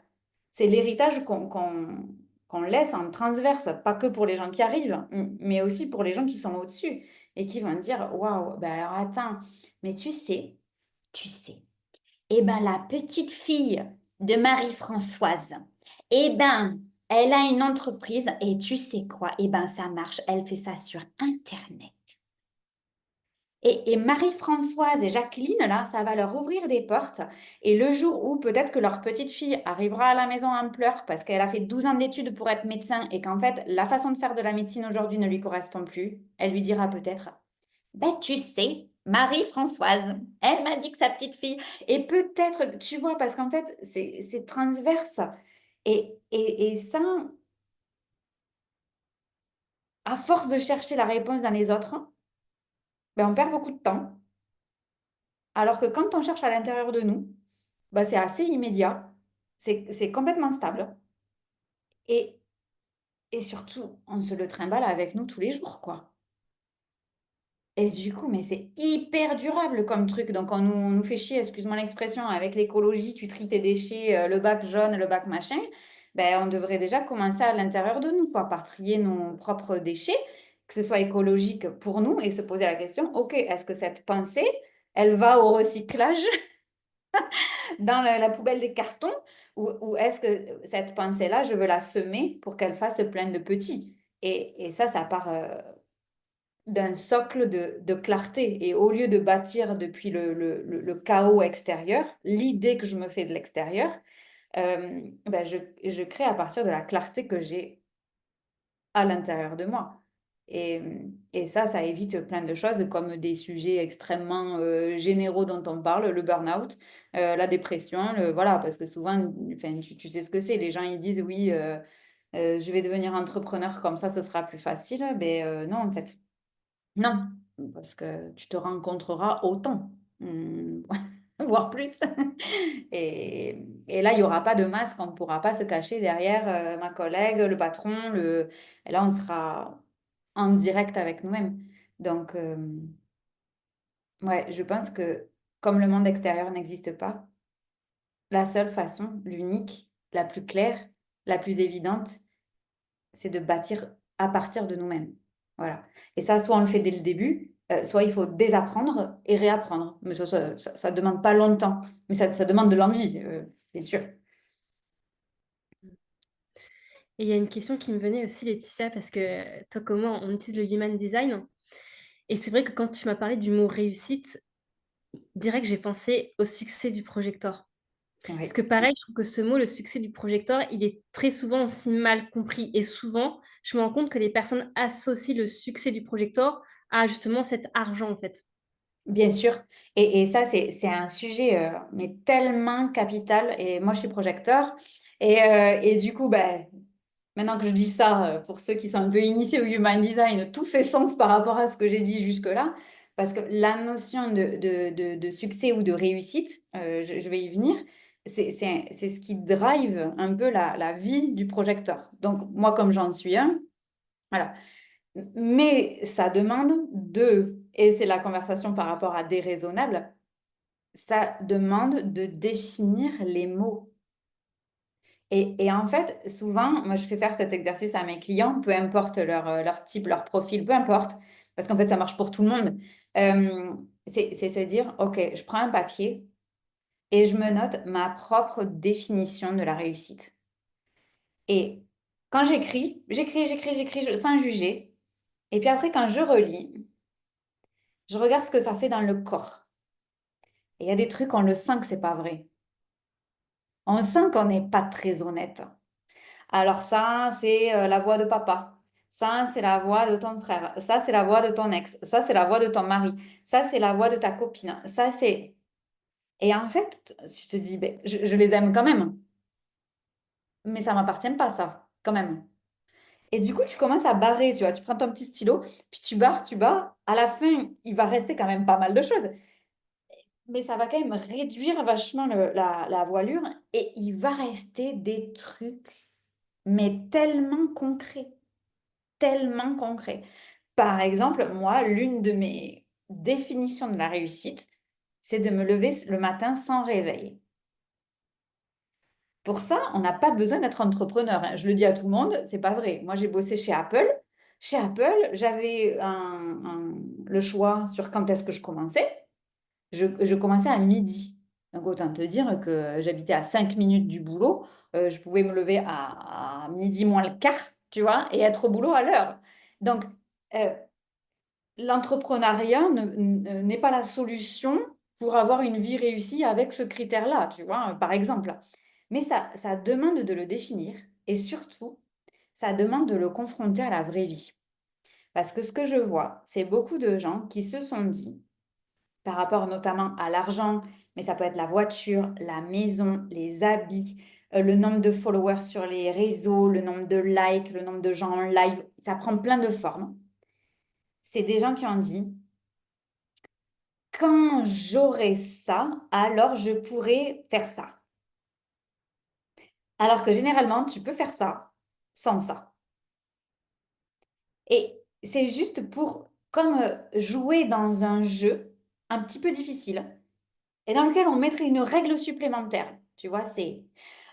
c'est l'héritage qu'on laisse en transverse, pas que pour les gens qui arrivent, mais aussi pour les gens qui sont au-dessus et qui vont dire, waouh, ben alors attends, mais tu sais. Eh ben, la petite fille de Marie-Françoise, eh ben, elle a une entreprise et tu sais quoi? Eh ben, ça marche. Elle fait ça sur Internet. Et Marie-Françoise et Jacqueline, là, ça va leur ouvrir des portes. Et le jour où peut-être que leur petite fille arrivera à la maison en pleurs parce qu'elle a fait 12 ans d'études pour être médecin et qu'en fait, la façon de faire de la médecine aujourd'hui ne lui correspond plus, elle lui dira peut-être, ben tu sais, Marie-Françoise, elle m'a dit que sa petite fille. Et peut-être, tu vois, parce qu'en fait, c'est transverse. Et ça, à force de chercher la réponse dans les autres, ben, on perd beaucoup de temps. Alors que quand on cherche à l'intérieur de nous, bah, c'est assez immédiat, c'est complètement stable et, et surtout, on se le trimballe avec nous tous les jours, quoi. Et du coup, mais c'est hyper durable comme truc. Donc, on nous fait chier, excuse-moi l'expression, avec l'écologie, tu tries tes déchets, le bac jaune, le bac machin. Ben, on devrait déjà commencer à l'intérieur de nous, quoi, par trier nos propres déchets, que ce soit écologique pour nous et se poser la question, OK, est-ce que cette pensée, elle va au recyclage dans la poubelle des cartons ou est-ce que cette pensée-là, je veux la semer pour qu'elle fasse plein de petits? Et ça part d'un socle de clarté. Et au lieu de bâtir depuis le chaos extérieur, l'idée que je me fais de l'extérieur, ben je crée à partir de la clarté que j'ai à l'intérieur de moi. Et, et ça évite plein de choses comme des sujets extrêmement généraux dont on parle, le burn-out, la dépression, voilà, parce que souvent, enfin, tu sais ce que c'est, les gens ils disent oui, je vais devenir entrepreneur comme ça, ce sera plus facile. Mais non, en fait, non, parce que tu te rencontreras autant, voire plus. Et là, il n'y aura pas de masque, on ne pourra pas se cacher derrière ma collègue, le patron. Et là, on sera en direct avec nous-mêmes. Donc, ouais, je pense que comme le monde extérieur n'existe pas, la seule façon, l'unique, la plus claire, la plus évidente, c'est de bâtir à partir de nous-mêmes. Voilà. Et ça, soit on le fait dès le début, soit il faut désapprendre et réapprendre. Mais ça demande pas longtemps, mais ça demande de l'envie, bien sûr.
Et il y a une question qui me venait aussi, Laetitia, parce que toi, comment on utilise le human design? Et c'est vrai que quand tu m'as parlé du mot réussite, direct, j'ai pensé au succès du projecteur. Parce
Oui.
que pareil, je trouve que ce mot, le succès du projecteur, il est très souvent aussi mal compris. Et souvent, je me rends compte que les personnes associent le succès du projecteur à justement cet argent, en fait.
Bien sûr. Et ça, c'est un sujet mais tellement capital. Et moi, je suis projecteur. Et du coup, ben, maintenant que je dis ça, pour ceux qui sont un peu initiés au human design, tout fait sens par rapport à ce que j'ai dit jusque-là. Parce que la notion de succès ou de réussite, je vais y venir, c'est ce qui drive un peu la vie du projecteur. Donc, moi, comme j'en suis un, voilà. Mais ça demande et c'est la conversation par rapport à déraisonnable, ça demande de définir les mots. Et en fait, souvent, moi, je fais faire cet exercice à mes clients, peu importe leur type, leur profil, peu importe, parce qu'en fait, ça marche pour tout le monde. C'est se dire, OK, je prends un papier et je me note ma propre définition de la réussite. Et quand j'écris sans juger. Et puis après, quand je relis, je regarde ce que ça fait dans le corps. Et il y a des trucs, on le sent que c'est pas vrai. On sent qu'on n'est pas très honnête. Alors ça, c'est la voix de papa. Ça, c'est la voix de ton frère. Ça, c'est la voix de ton ex. Ça, c'est la voix de ton mari. Ça, c'est la voix de ta copine. Ça, c'est... Et en fait, je te dis, ben, je les aime quand même. Mais ça m'appartient pas, ça, quand même. Et du coup, tu commences à barrer, tu vois. Tu prends ton petit stylo, puis tu barres, tu barres. À la fin, il va rester quand même pas mal de choses. Mais ça va quand même réduire vachement la voilure et il va rester des trucs, mais tellement concrets, tellement concrets. Par exemple, moi, l'une de mes définitions de la réussite, c'est de me lever le matin sans réveil. Pour ça, on n'a pas besoin d'être entrepreneur, hein. Je le dis à tout le monde, c'est pas vrai. Moi, j'ai bossé chez Apple. Chez Apple, j'avais le choix sur quand est-ce que je commençais. Je commençais à midi. Donc, autant te dire que j'habitais à 5 minutes du boulot. Je pouvais me lever à midi moins le quart, tu vois, et être au boulot à l'heure. Donc, euh, l'entrepreneuriat n'est pas la solution pour avoir une vie réussie avec ce critère-là, tu vois, par exemple. Mais ça demande de le définir et surtout, ça demande de le confronter à la vraie vie. Parce que ce que je vois, c'est beaucoup de gens qui se sont dit, par rapport notamment à l'argent, mais ça peut être la voiture, la maison, les habits, le nombre de followers sur les réseaux, le nombre de likes, le nombre de gens en live, ça prend plein de formes. C'est des gens qui ont dit, quand j'aurai ça, alors je pourrai faire ça. Alors que généralement, tu peux faire ça sans ça. Et c'est juste pour, comme jouer dans un jeu un petit peu difficile, et dans lequel on mettrait une règle supplémentaire. Tu vois, c'est,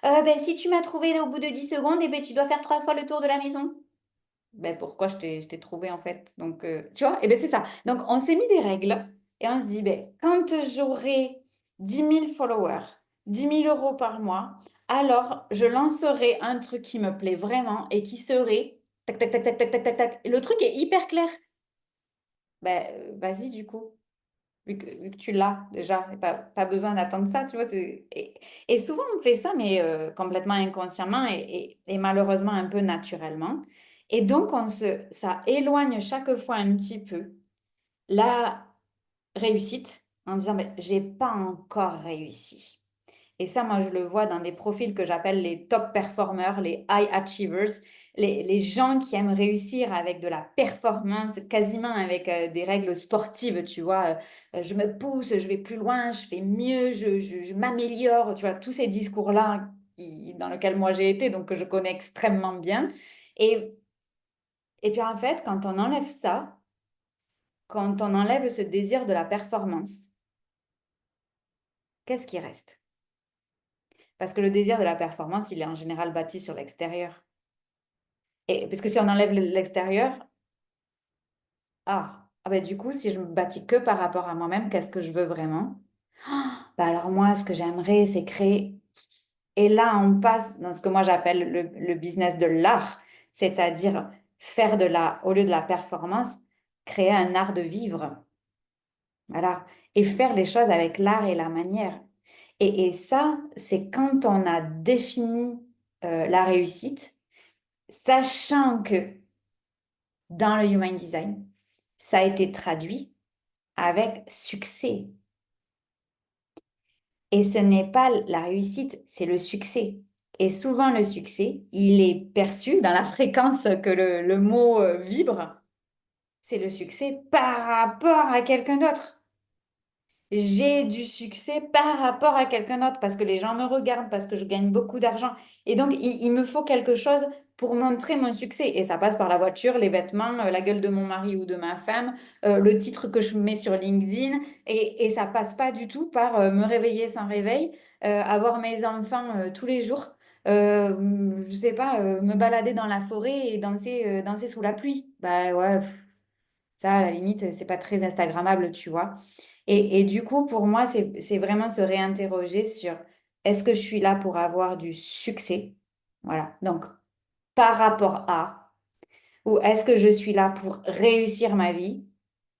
ben, si tu m'as trouvé au bout de 10 secondes, eh ben, tu dois faire 3 fois le tour de la maison. Ben, pourquoi je t'ai trouvé en fait? Donc, tu vois, et ben, c'est ça. Donc, on s'est mis des règles et on se dit, ben, quand j'aurai 10 000 followers, 10 000 € par mois, alors je lancerai un truc qui me plaît vraiment et qui serait tac, tac, tac, tac, tac, tac, tac, tac. Et le truc est hyper clair. Ben, vas-y du coup. Vu que tu l'as déjà, et pas besoin d'attendre ça, tu vois. Et souvent, on fait ça, mais complètement inconsciemment et malheureusement un peu naturellement. Et donc, ça éloigne chaque fois un petit peu la réussite en disant, mais j'ai pas encore réussi. Et ça, moi, je le vois dans des profils que j'appelle les top performers, les high achievers, les gens qui aiment réussir avec de la performance, quasiment avec des règles sportives, tu vois. Je me pousse, je vais plus loin, je fais mieux, je m'améliore, tu vois, tous ces discours-là dans lesquels moi j'ai été, donc que je connais extrêmement bien. Et, et puis en fait, quand on enlève ça, quand on enlève ce désir de la performance, qu'est-ce qui reste? Parce que le désir de la performance, il est en général bâti sur l'extérieur. Et puisque si on enlève l'extérieur, ben du coup, si je me bâtis que par rapport à moi-même, qu'est-ce que je veux vraiment? Ben alors moi, ce que j'aimerais, c'est créer. Et là, on passe dans ce que moi j'appelle le business de l'art, c'est-à-dire faire au lieu de la performance, créer un art de vivre. Voilà. Et faire les choses avec l'art et la manière. Et ça, c'est quand on a défini la réussite, sachant que dans le Human Design, ça a été traduit avec succès. Et ce n'est pas la réussite, c'est le succès. Et souvent, le succès, il est perçu dans la fréquence que le mot vibre. C'est le succès par rapport à quelqu'un d'autre. J'ai du succès par rapport à quelqu'un d'autre parce que les gens me regardent, parce que je gagne beaucoup d'argent. Et donc, il me faut quelque chose pour montrer mon succès. Et ça passe par la voiture, les vêtements, la gueule de mon mari ou de ma femme, le titre que je mets sur LinkedIn. Et ça passe pas du tout par me réveiller sans réveil, avoir mes enfants tous les jours, je sais pas, me balader dans la forêt et danser sous la pluie. Bah ouais, ça, à la limite, c'est pas très Instagrammable, tu vois. Et du coup, pour moi, c'est vraiment se réinterroger sur est-ce que je suis là pour avoir du succès? Voilà. Donc, par rapport à, ou est-ce que je suis là pour réussir ma vie?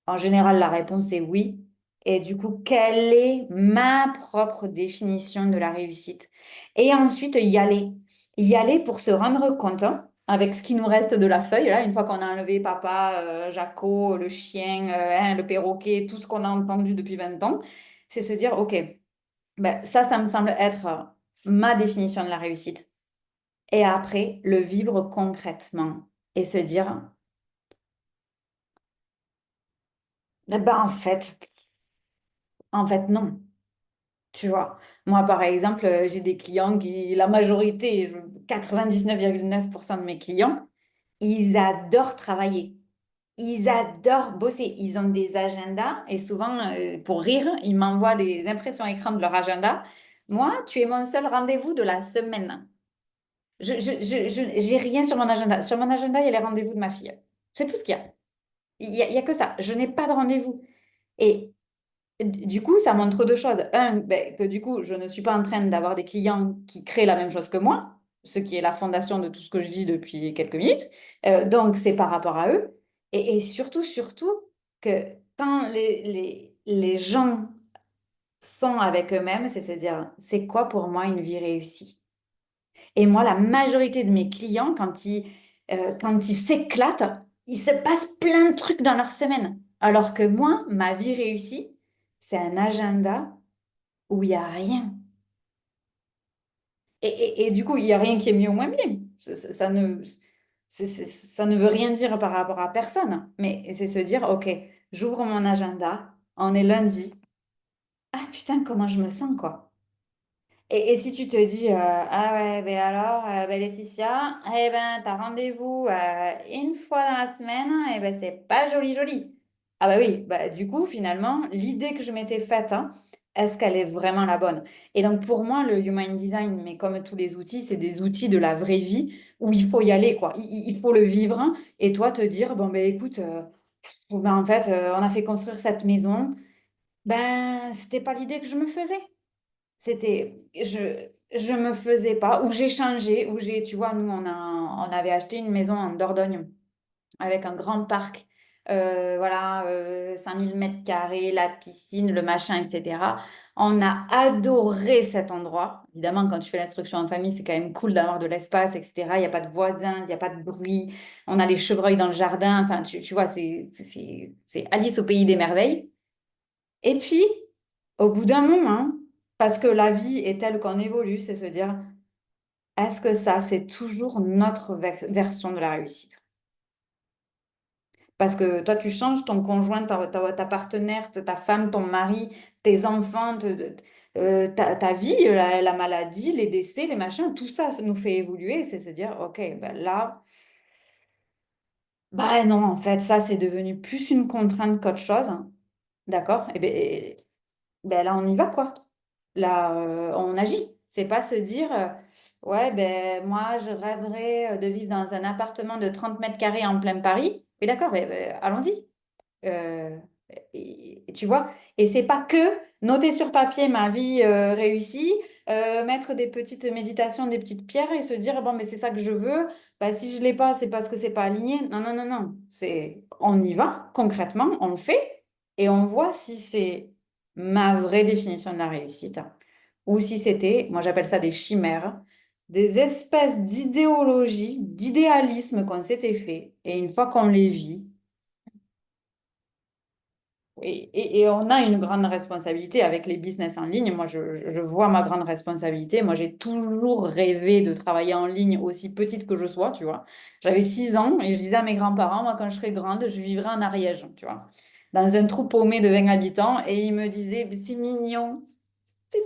En général, la réponse est oui. Et du coup, quelle est ma propre définition de la réussite? Et ensuite, y aller. Y aller pour se rendre compte, hein, avec ce qui nous reste de la feuille, là, une fois qu'on a enlevé papa, Jaco, le chien, hein, le perroquet, tout ce qu'on a entendu depuis 20 ans, c'est se dire, OK, ben, ça me semble être ma définition de la réussite. Et après, le vivre concrètement et se dire, ben, en fait, non. Tu vois, moi, par exemple, j'ai des clients qui, la majorité, 99,9% de mes clients, ils adorent travailler. Ils adorent bosser. Ils ont des agendas et souvent, pour rire, ils m'envoient des impressions écran de leur agenda. Moi, tu es mon seul rendez-vous de la semaine. J'ai rien sur mon agenda. Sur mon agenda, il y a les rendez-vous de ma fille. C'est tout ce qu'il y a. Il y a que ça. Je n'ai pas de rendez-vous. Et du coup, ça montre deux choses. Un, ben, que du coup, je ne suis pas en train d'avoir des clients qui créent la même chose que moi, ce qui est la fondation de tout ce que je dis depuis quelques minutes. Donc, c'est par rapport à eux. Et surtout, surtout, que quand les gens sont avec eux-mêmes, c'est se dire, c'est quoi pour moi une vie réussie? Et moi, la majorité de mes clients, quand ils s'éclatent, il se passe plein de trucs dans leur semaine. Alors que moi, ma vie réussie, c'est un agenda où il n'y a rien. Et du coup, il n'y a rien qui est mieux ou moins bien. Ça ne veut rien dire par rapport à personne. Mais c'est se dire, OK, j'ouvre mon agenda, on est lundi. Ah putain, comment je me sens, quoi. Et si tu te dis, ah ouais, ben alors, ben Laetitia, eh ben, t'as rendez-vous une fois dans la semaine, et ben c'est pas joli, joli. Ah bah oui, bah, du coup, finalement, l'idée que je m'étais faite, hein, est-ce qu'elle est vraiment la bonne? Et donc, pour moi, le Human Design, mais comme tous les outils, c'est des outils de la vraie vie où il faut y aller, quoi. Il faut le vivre, hein, et toi te dire, bon, ben écoute, ben, en fait, on a fait construire cette maison, ben, c'était pas l'idée que je me faisais. Je me faisais pas, ou j'ai changé, ou tu vois, nous, on avait acheté une maison en Dordogne avec un grand parc, voilà, 5000 mètres carrés, la piscine, le machin, etc. On a adoré cet endroit. Évidemment, quand tu fais l'instruction en famille, c'est quand même cool d'avoir de l'espace, etc. Il n'y a pas de voisins, il n'y a pas de bruit. On a les chevreuils dans le jardin. Enfin, tu vois, c'est Alice au pays des merveilles. Et puis, au bout d'un moment, parce que la vie est telle qu'on évolue, c'est se dire, est-ce que ça, c'est toujours notre version de la réussite? Parce que toi, tu changes, ton conjoint, ta partenaire, ta femme, ton mari, tes enfants, ta vie, la maladie, les décès, les machins, tout ça nous fait évoluer. C'est se dire, OK, ben là, bah non, en fait, ça, c'est devenu plus une contrainte qu'autre chose. D'accord? Ben là, on y va, quoi. Là, on agit. C'est pas se dire, ouais, ben moi, je rêverais de vivre dans un appartement de 30 mètres carrés en plein Paris. Et d'accord, ben, allons-y. Euh, et tu vois, et c'est pas que noter sur papier ma vie réussie, mettre des petites méditations, des petites pierres et se dire, bon, mais c'est ça que je veux. Bah, si je l'ai pas, c'est parce que c'est pas aligné. Non, non, non, non. C'est, on y va concrètement, on le fait et on voit si c'est ma vraie définition de la réussite ou si c'était, moi j'appelle ça des chimères, des espèces d'idéologie, d'idéalisme qu'on s'était fait. Et une fois qu'on les vit, et on a une grande responsabilité avec les business en ligne. Moi, je vois ma grande responsabilité. Moi, j'ai toujours rêvé de travailler en ligne aussi petite que je sois, tu vois. J'avais 6 ans et je disais à mes grands-parents, moi, quand je serai grande, je vivrai en Ariège, tu vois, dans un trou paumé de 20 habitants. Et ils me disaient, mais c'est mignon. C'est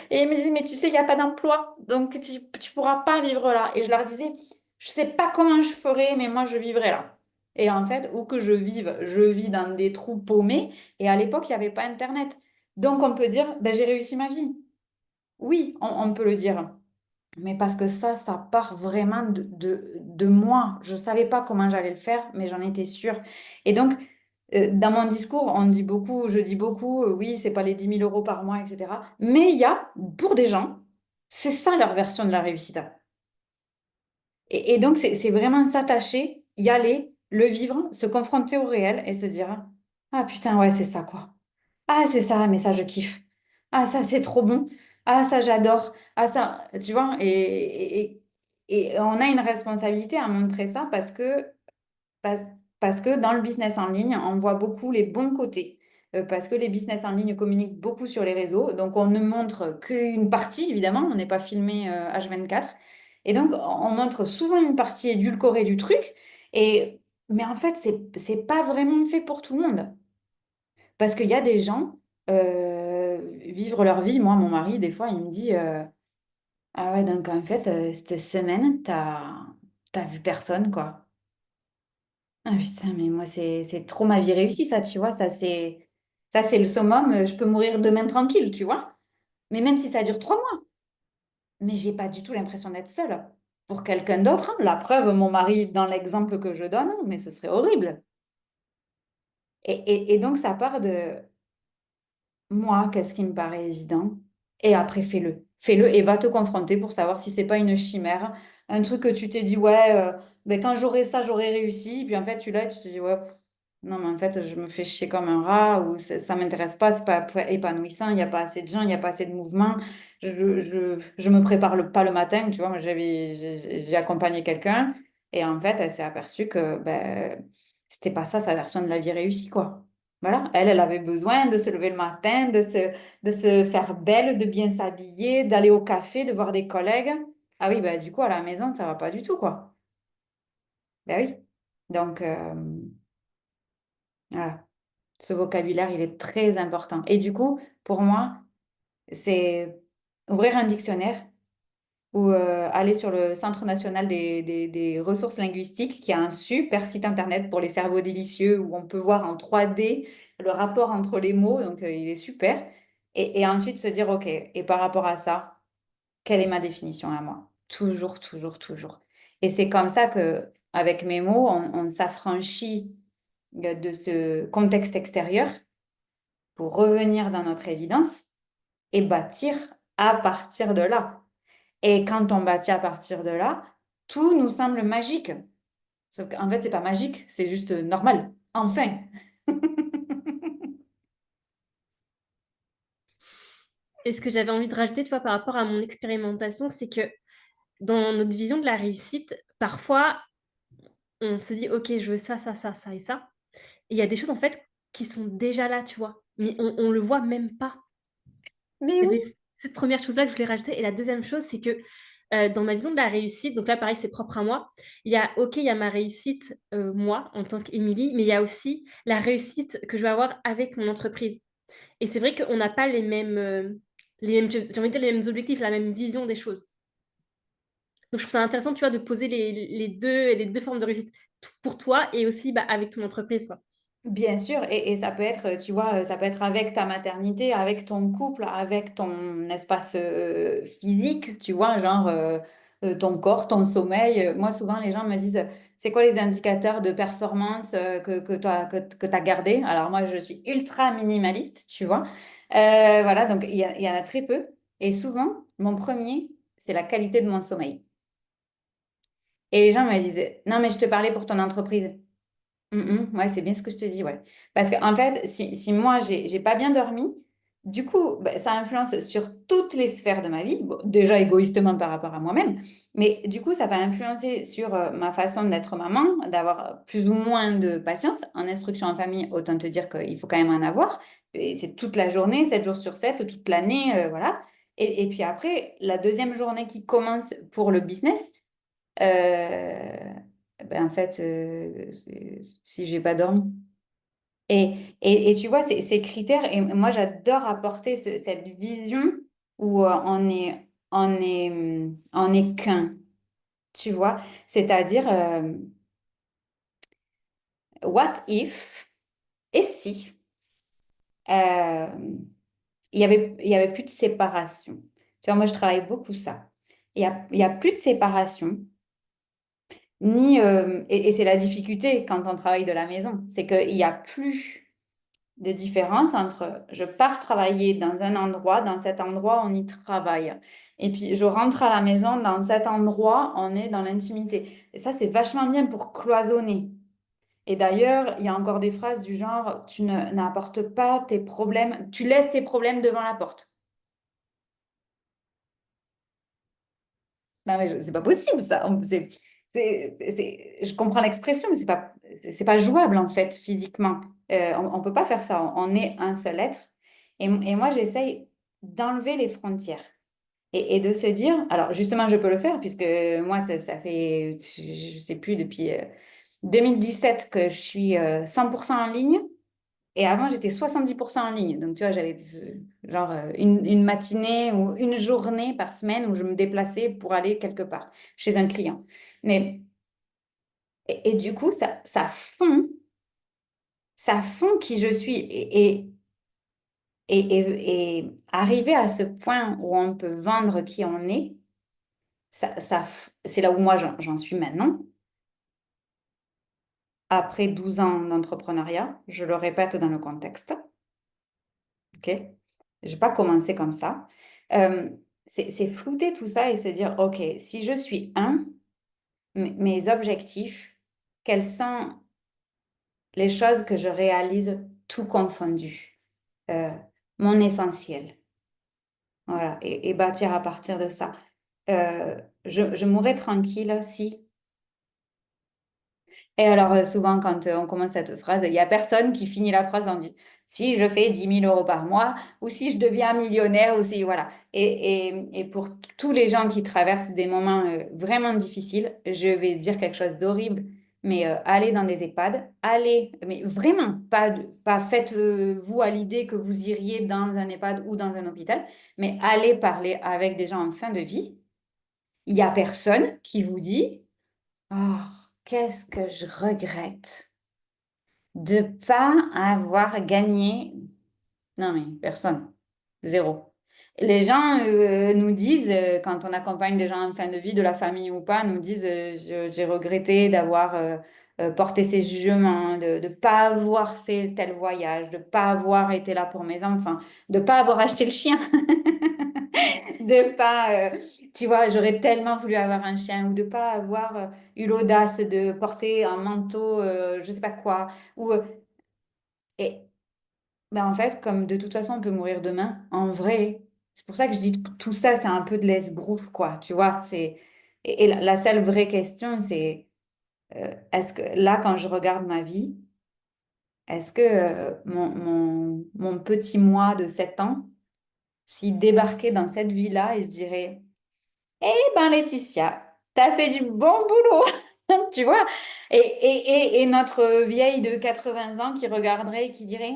et ils me disaient, mais tu sais, il n'y a pas d'emploi, donc tu ne pourras pas vivre là. Et je leur disais, je ne sais pas comment je ferai, mais moi, je vivrai là. Et en fait, où que je vive, je vis dans des trous paumés. Et à l'époque, il n'y avait pas Internet. Donc, on peut dire, ben, j'ai réussi ma vie. Oui, on peut le dire. Mais parce que ça part vraiment de moi. Je ne savais pas comment j'allais le faire, mais j'en étais sûre. Et donc, dans mon discours, je dis beaucoup, oui, c'est pas les 10 000 € par mois, etc. Mais il y a, pour des gens, c'est ça leur version de la réussite. Et donc, c'est vraiment s'attacher, y aller, le vivre, se confronter au réel et se dire, ah putain, ouais, c'est ça, quoi. Ah, c'est ça, mais ça, je kiffe. Ah, ça, c'est trop bon. Ah, ça, j'adore. Ah, ça, tu vois, et on a une responsabilité à montrer ça parce, parce que dans le business en ligne, on voit beaucoup les bons côtés. Parce que les business en ligne communiquent beaucoup sur les réseaux. Donc, on ne montre qu'une partie, évidemment. On n'est pas filmé H24. Et donc, on montre souvent une partie édulcorée du truc. Mais en fait, c'est pas vraiment fait pour tout le monde. Parce qu'il y a des gens, vivre leur vie. Moi, mon mari, des fois, il me dit, ah ouais, donc en fait, cette semaine, t'as vu personne, quoi. Ah putain, mais moi, c'est trop ma vie réussie, ça, tu vois. Ça, c'est le summum. Je peux mourir demain tranquille, tu vois. Mais même si ça dure 3 mois. Mais j'ai pas du tout l'impression d'être seule. Pour quelqu'un d'autre, hein, la preuve, mon mari, dans l'exemple que je donne, mais ce serait horrible. Et donc, ça part de moi, qu'est-ce qui me paraît évident? Et après, fais-le. Fais-le et va te confronter pour savoir si c'est pas une chimère. Un truc que tu t'es dit, ouais, ben, quand j'aurai ça, j'aurai réussi. Puis en fait, tu l'as et tu te dis, ouais. Non, mais en fait, je me fais chier comme un rat ou ça m'intéresse pas, c'est pas épanouissant, il n'y a pas assez de gens, il n'y a pas assez de mouvement. Je me prépare pas le matin, tu vois. Moi, j'ai accompagné quelqu'un et en fait, elle s'est aperçue que ben, c'était pas ça sa version de la vie réussie, quoi. Voilà, elle avait besoin de se lever le matin, de se faire belle, de bien s'habiller, d'aller au café, de voir des collègues. Ah oui, ben, du coup, à la maison, ça va pas du tout, quoi. Ben oui. Donc, voilà. Ce vocabulaire, il est très important. Et du coup, pour moi, c'est ouvrir un dictionnaire ou aller sur le Centre national des ressources linguistiques, qui a un super site internet pour les cerveaux délicieux où on peut voir en 3D le rapport entre les mots. Donc, il est super. Et ensuite se dire, OK, et par rapport à ça, quelle est ma définition à moi? Toujours, toujours, toujours. Et c'est comme ça que, avec mes mots, on s'affranchit de ce contexte extérieur pour revenir dans notre évidence et bâtir à partir de là. Et quand on bâtit à partir de là, tout nous semble magique. Sauf qu'en fait, c'est pas magique, c'est juste normal. Enfin.
Et ce que j'avais envie de rajouter, tu vois, par rapport à mon expérimentation, c'est que dans notre vision de la réussite, parfois, on se dit, OK, je veux ça, ça, ça, ça et ça. Et il y a des choses, en fait, qui sont déjà là, tu vois, mais on le voit même pas.
Mais
Il y
oui.
avait cette première chose-là que je voulais rajouter. Et la deuxième chose, c'est que dans ma vision de la réussite, donc là, pareil, c'est propre à moi, il y a, OK, il y a ma réussite, moi, en tant qu'Émilie, mais il y a aussi la réussite que je vais avoir avec mon entreprise. Et c'est vrai qu'on n'a pas les mêmes, j'ai envie de dire les mêmes objectifs, la même vision des choses. Donc, je trouve ça intéressant, tu vois, de poser les deux formes de réussite pour toi et aussi bah, avec ton entreprise, quoi.
Bien sûr, et ça peut être, tu vois, ça peut être avec ta maternité, avec ton couple, avec ton espace physique, tu vois, genre ton corps, ton sommeil. Moi, souvent, les gens me disent, c'est quoi les indicateurs de performance que tu as, que t'as gardés? Alors moi, je suis ultra minimaliste, tu vois. Voilà, donc il y en a très peu. Et souvent, mon premier, c'est la qualité de mon sommeil. Et les gens me disent, non, mais je te parlais pour ton entreprise. Ouais, c'est bien ce que je te dis, ouais. Parce qu'en fait, si moi, j'ai pas bien dormi, du coup, bah, ça influence sur toutes les sphères de ma vie. Bon, déjà égoïstement par rapport à moi-même, mais du coup, ça va influencer sur ma façon d'être maman, d'avoir plus ou moins de patience. En instruction en famille, autant te dire qu'il faut quand même en avoir. Et c'est toute la journée, 7 jours sur 7, toute l'année, voilà. Et puis après, la deuxième journée qui commence pour le business, euh, ben en fait, si j'ai pas dormi. Et tu vois, ces critères, et moi j'adore apporter cette vision où on est qu'un, tu vois. C'est-à-dire, what if, et si, euh, il y avait plus de séparation. Tu vois, moi je travaille beaucoup ça. Il y a plus de séparation. Ni, et c'est la difficulté quand on travaille de la maison, c'est qu'il n'y a plus de différence entre je pars travailler dans un endroit, dans cet endroit, on y travaille. Et puis je rentre à la maison, dans cet endroit, on est dans l'intimité. Et ça, c'est vachement bien pour cloisonner. Et d'ailleurs, il y a encore des phrases du genre, n'apportes pas tes problèmes, tu laisses tes problèmes devant la porte. Non, mais c'est pas possible, ça. Je comprends l'expression, mais c'est pas jouable, en fait, physiquement. On peut pas faire ça. On est un seul être. Et moi, j'essaye d'enlever les frontières et de se dire, alors justement, je peux le faire, puisque moi, ça fait, je sais plus, depuis 2017 que je suis 100% en ligne. Et avant, j'étais 70% en ligne. Donc, tu vois, j'avais genre une matinée ou une journée par semaine où je me déplaçais pour aller quelque part chez un client. Mais, et du coup, ça fond qui je suis. Et arriver à ce point où on peut vendre qui on est, c'est là où moi j'en suis maintenant. Après 12 ans d'entrepreneuriat, je le répète dans le contexte. OK? Je n'ai pas commencé comme ça. Euh, c'est flouter tout ça et se dire, OK, si je suis un, mes objectifs, quels sont les choses que je réalise tout confondu, euh, mon essentiel, voilà, et bâtir à partir de ça. Je mourrais tranquille si. Et alors, souvent, quand on commence cette phrase, il n'y a personne qui finit la phrase en dit si je fais 10 000 € par mois, ou si je deviens millionnaire, ou si, voilà. Et pour tous les gens qui traversent des moments vraiment difficiles, je vais dire quelque chose d'horrible, mais allez dans des EHPAD, allez, mais vraiment, pas faites-vous à l'idée que vous iriez dans un EHPAD ou dans un hôpital, mais allez parler avec des gens en fin de vie. Il n'y a personne qui vous dit oh, qu'est-ce que je regrette de pas avoir gagné. Non, mais personne. Zéro. Les gens nous disent, quand on accompagne des gens en fin de vie, de la famille ou pas, nous disent, j'ai regretté d'avoir porté ces jugements, de ne pas avoir fait tel voyage, de ne pas avoir été là pour mes enfants, de ne pas avoir acheté le chien. De pas, tu vois, j'aurais tellement voulu avoir un chien ou de pas avoir eu l'audace de porter un manteau, je sais pas quoi. Ou, et ben en fait, comme de toute façon on peut mourir demain, en vrai, c'est pour ça que je dis que tout ça, c'est un peu de l'esbrouffe, quoi, tu vois. Et la seule vraie question, c'est est-ce que là, quand je regarde ma vie, est-ce que mon petit moi de 7 ans, s'il débarquait dans cette vie-là, il se dirait eh ben Laetitia, t'as fait du bon boulot, tu vois. Et notre vieille de 80 ans qui regarderait et qui dirait,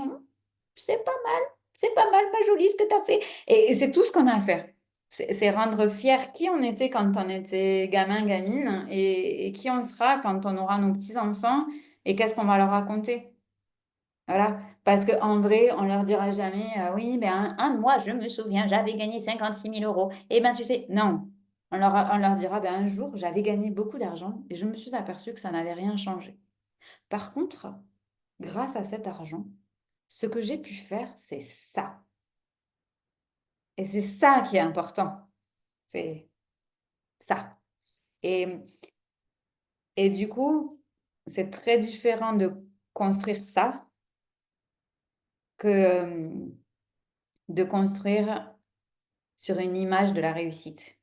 c'est pas mal, ma jolie, ce que t'as fait. Et c'est tout ce qu'on a à faire. C'est rendre fier qui on était quand on était gamin, gamine, et qui on sera quand on aura nos petits-enfants, et qu'est-ce qu'on va leur raconter. Voilà. Parce qu'en vrai, on leur dira jamais, oui, ben, un mois, je me souviens, j'avais gagné 56 000 €. Eh ben, tu sais, non. On leur dira, ben, un jour, j'avais gagné beaucoup d'argent et je me suis aperçue que ça n'avait rien changé. Par contre, grâce à cet argent, ce que j'ai pu faire, c'est ça. Et c'est ça qui est important. C'est ça. Et, et du coup, c'est très différent de construire ça que de construire sur une image de la réussite.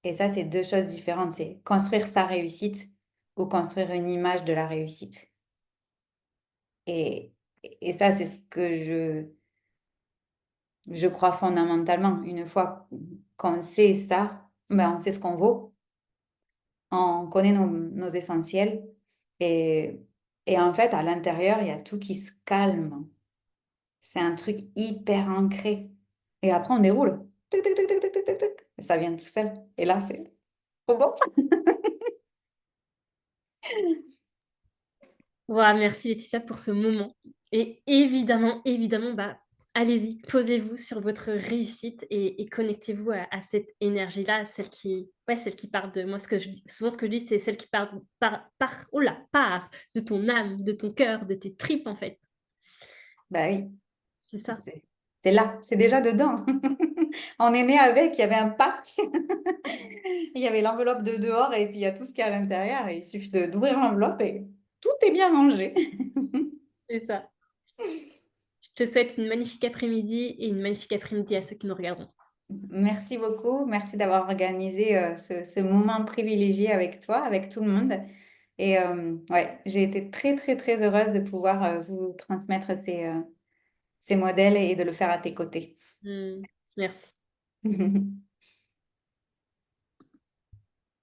Et ça, c'est deux choses différentes. C'est construire sa réussite ou construire une image de la réussite. Et, et ça, c'est ce que je crois fondamentalement. Une fois qu'on sait ça, ben, on sait ce qu'on vaut, on connaît nos essentiels. Et, et en fait, à l'intérieur, il y a tout qui se calme. C'est un truc hyper ancré. Et après, on déroule. Tic, tic, tic, tic, tic, tic, tic, tic. Et ça vient tout seul. Et là, c'est trop bon.
Voilà, merci Laetitia pour ce moment. Et évidemment, évidemment, bah, allez-y, posez-vous sur votre réussite et connectez-vous à cette énergie-là, celle qui, ouais, celle qui part de moi. Souvent, ce que je dis, c'est celle qui oh là, part de ton âme, de ton cœur, de tes tripes, en fait.
Bah oui.
C'est ça.
C'est c'est là, c'est déjà dedans. On est né avec, il y avait un pack, il y avait l'enveloppe de dehors et puis il y a tout ce qu'il y a à l'intérieur. Et il suffit d'ouvrir l'enveloppe et tout est bien rangé.
C'est ça. Je te souhaite une magnifique après-midi et une magnifique après-midi à ceux qui nous regarderont.
Merci beaucoup, merci d'avoir organisé ce moment privilégié avec toi, avec tout le monde. Et ouais, j'ai été très, très, très heureuse de pouvoir vous transmettre ces modèles et de le faire à tes côtés.
Hmm, merci.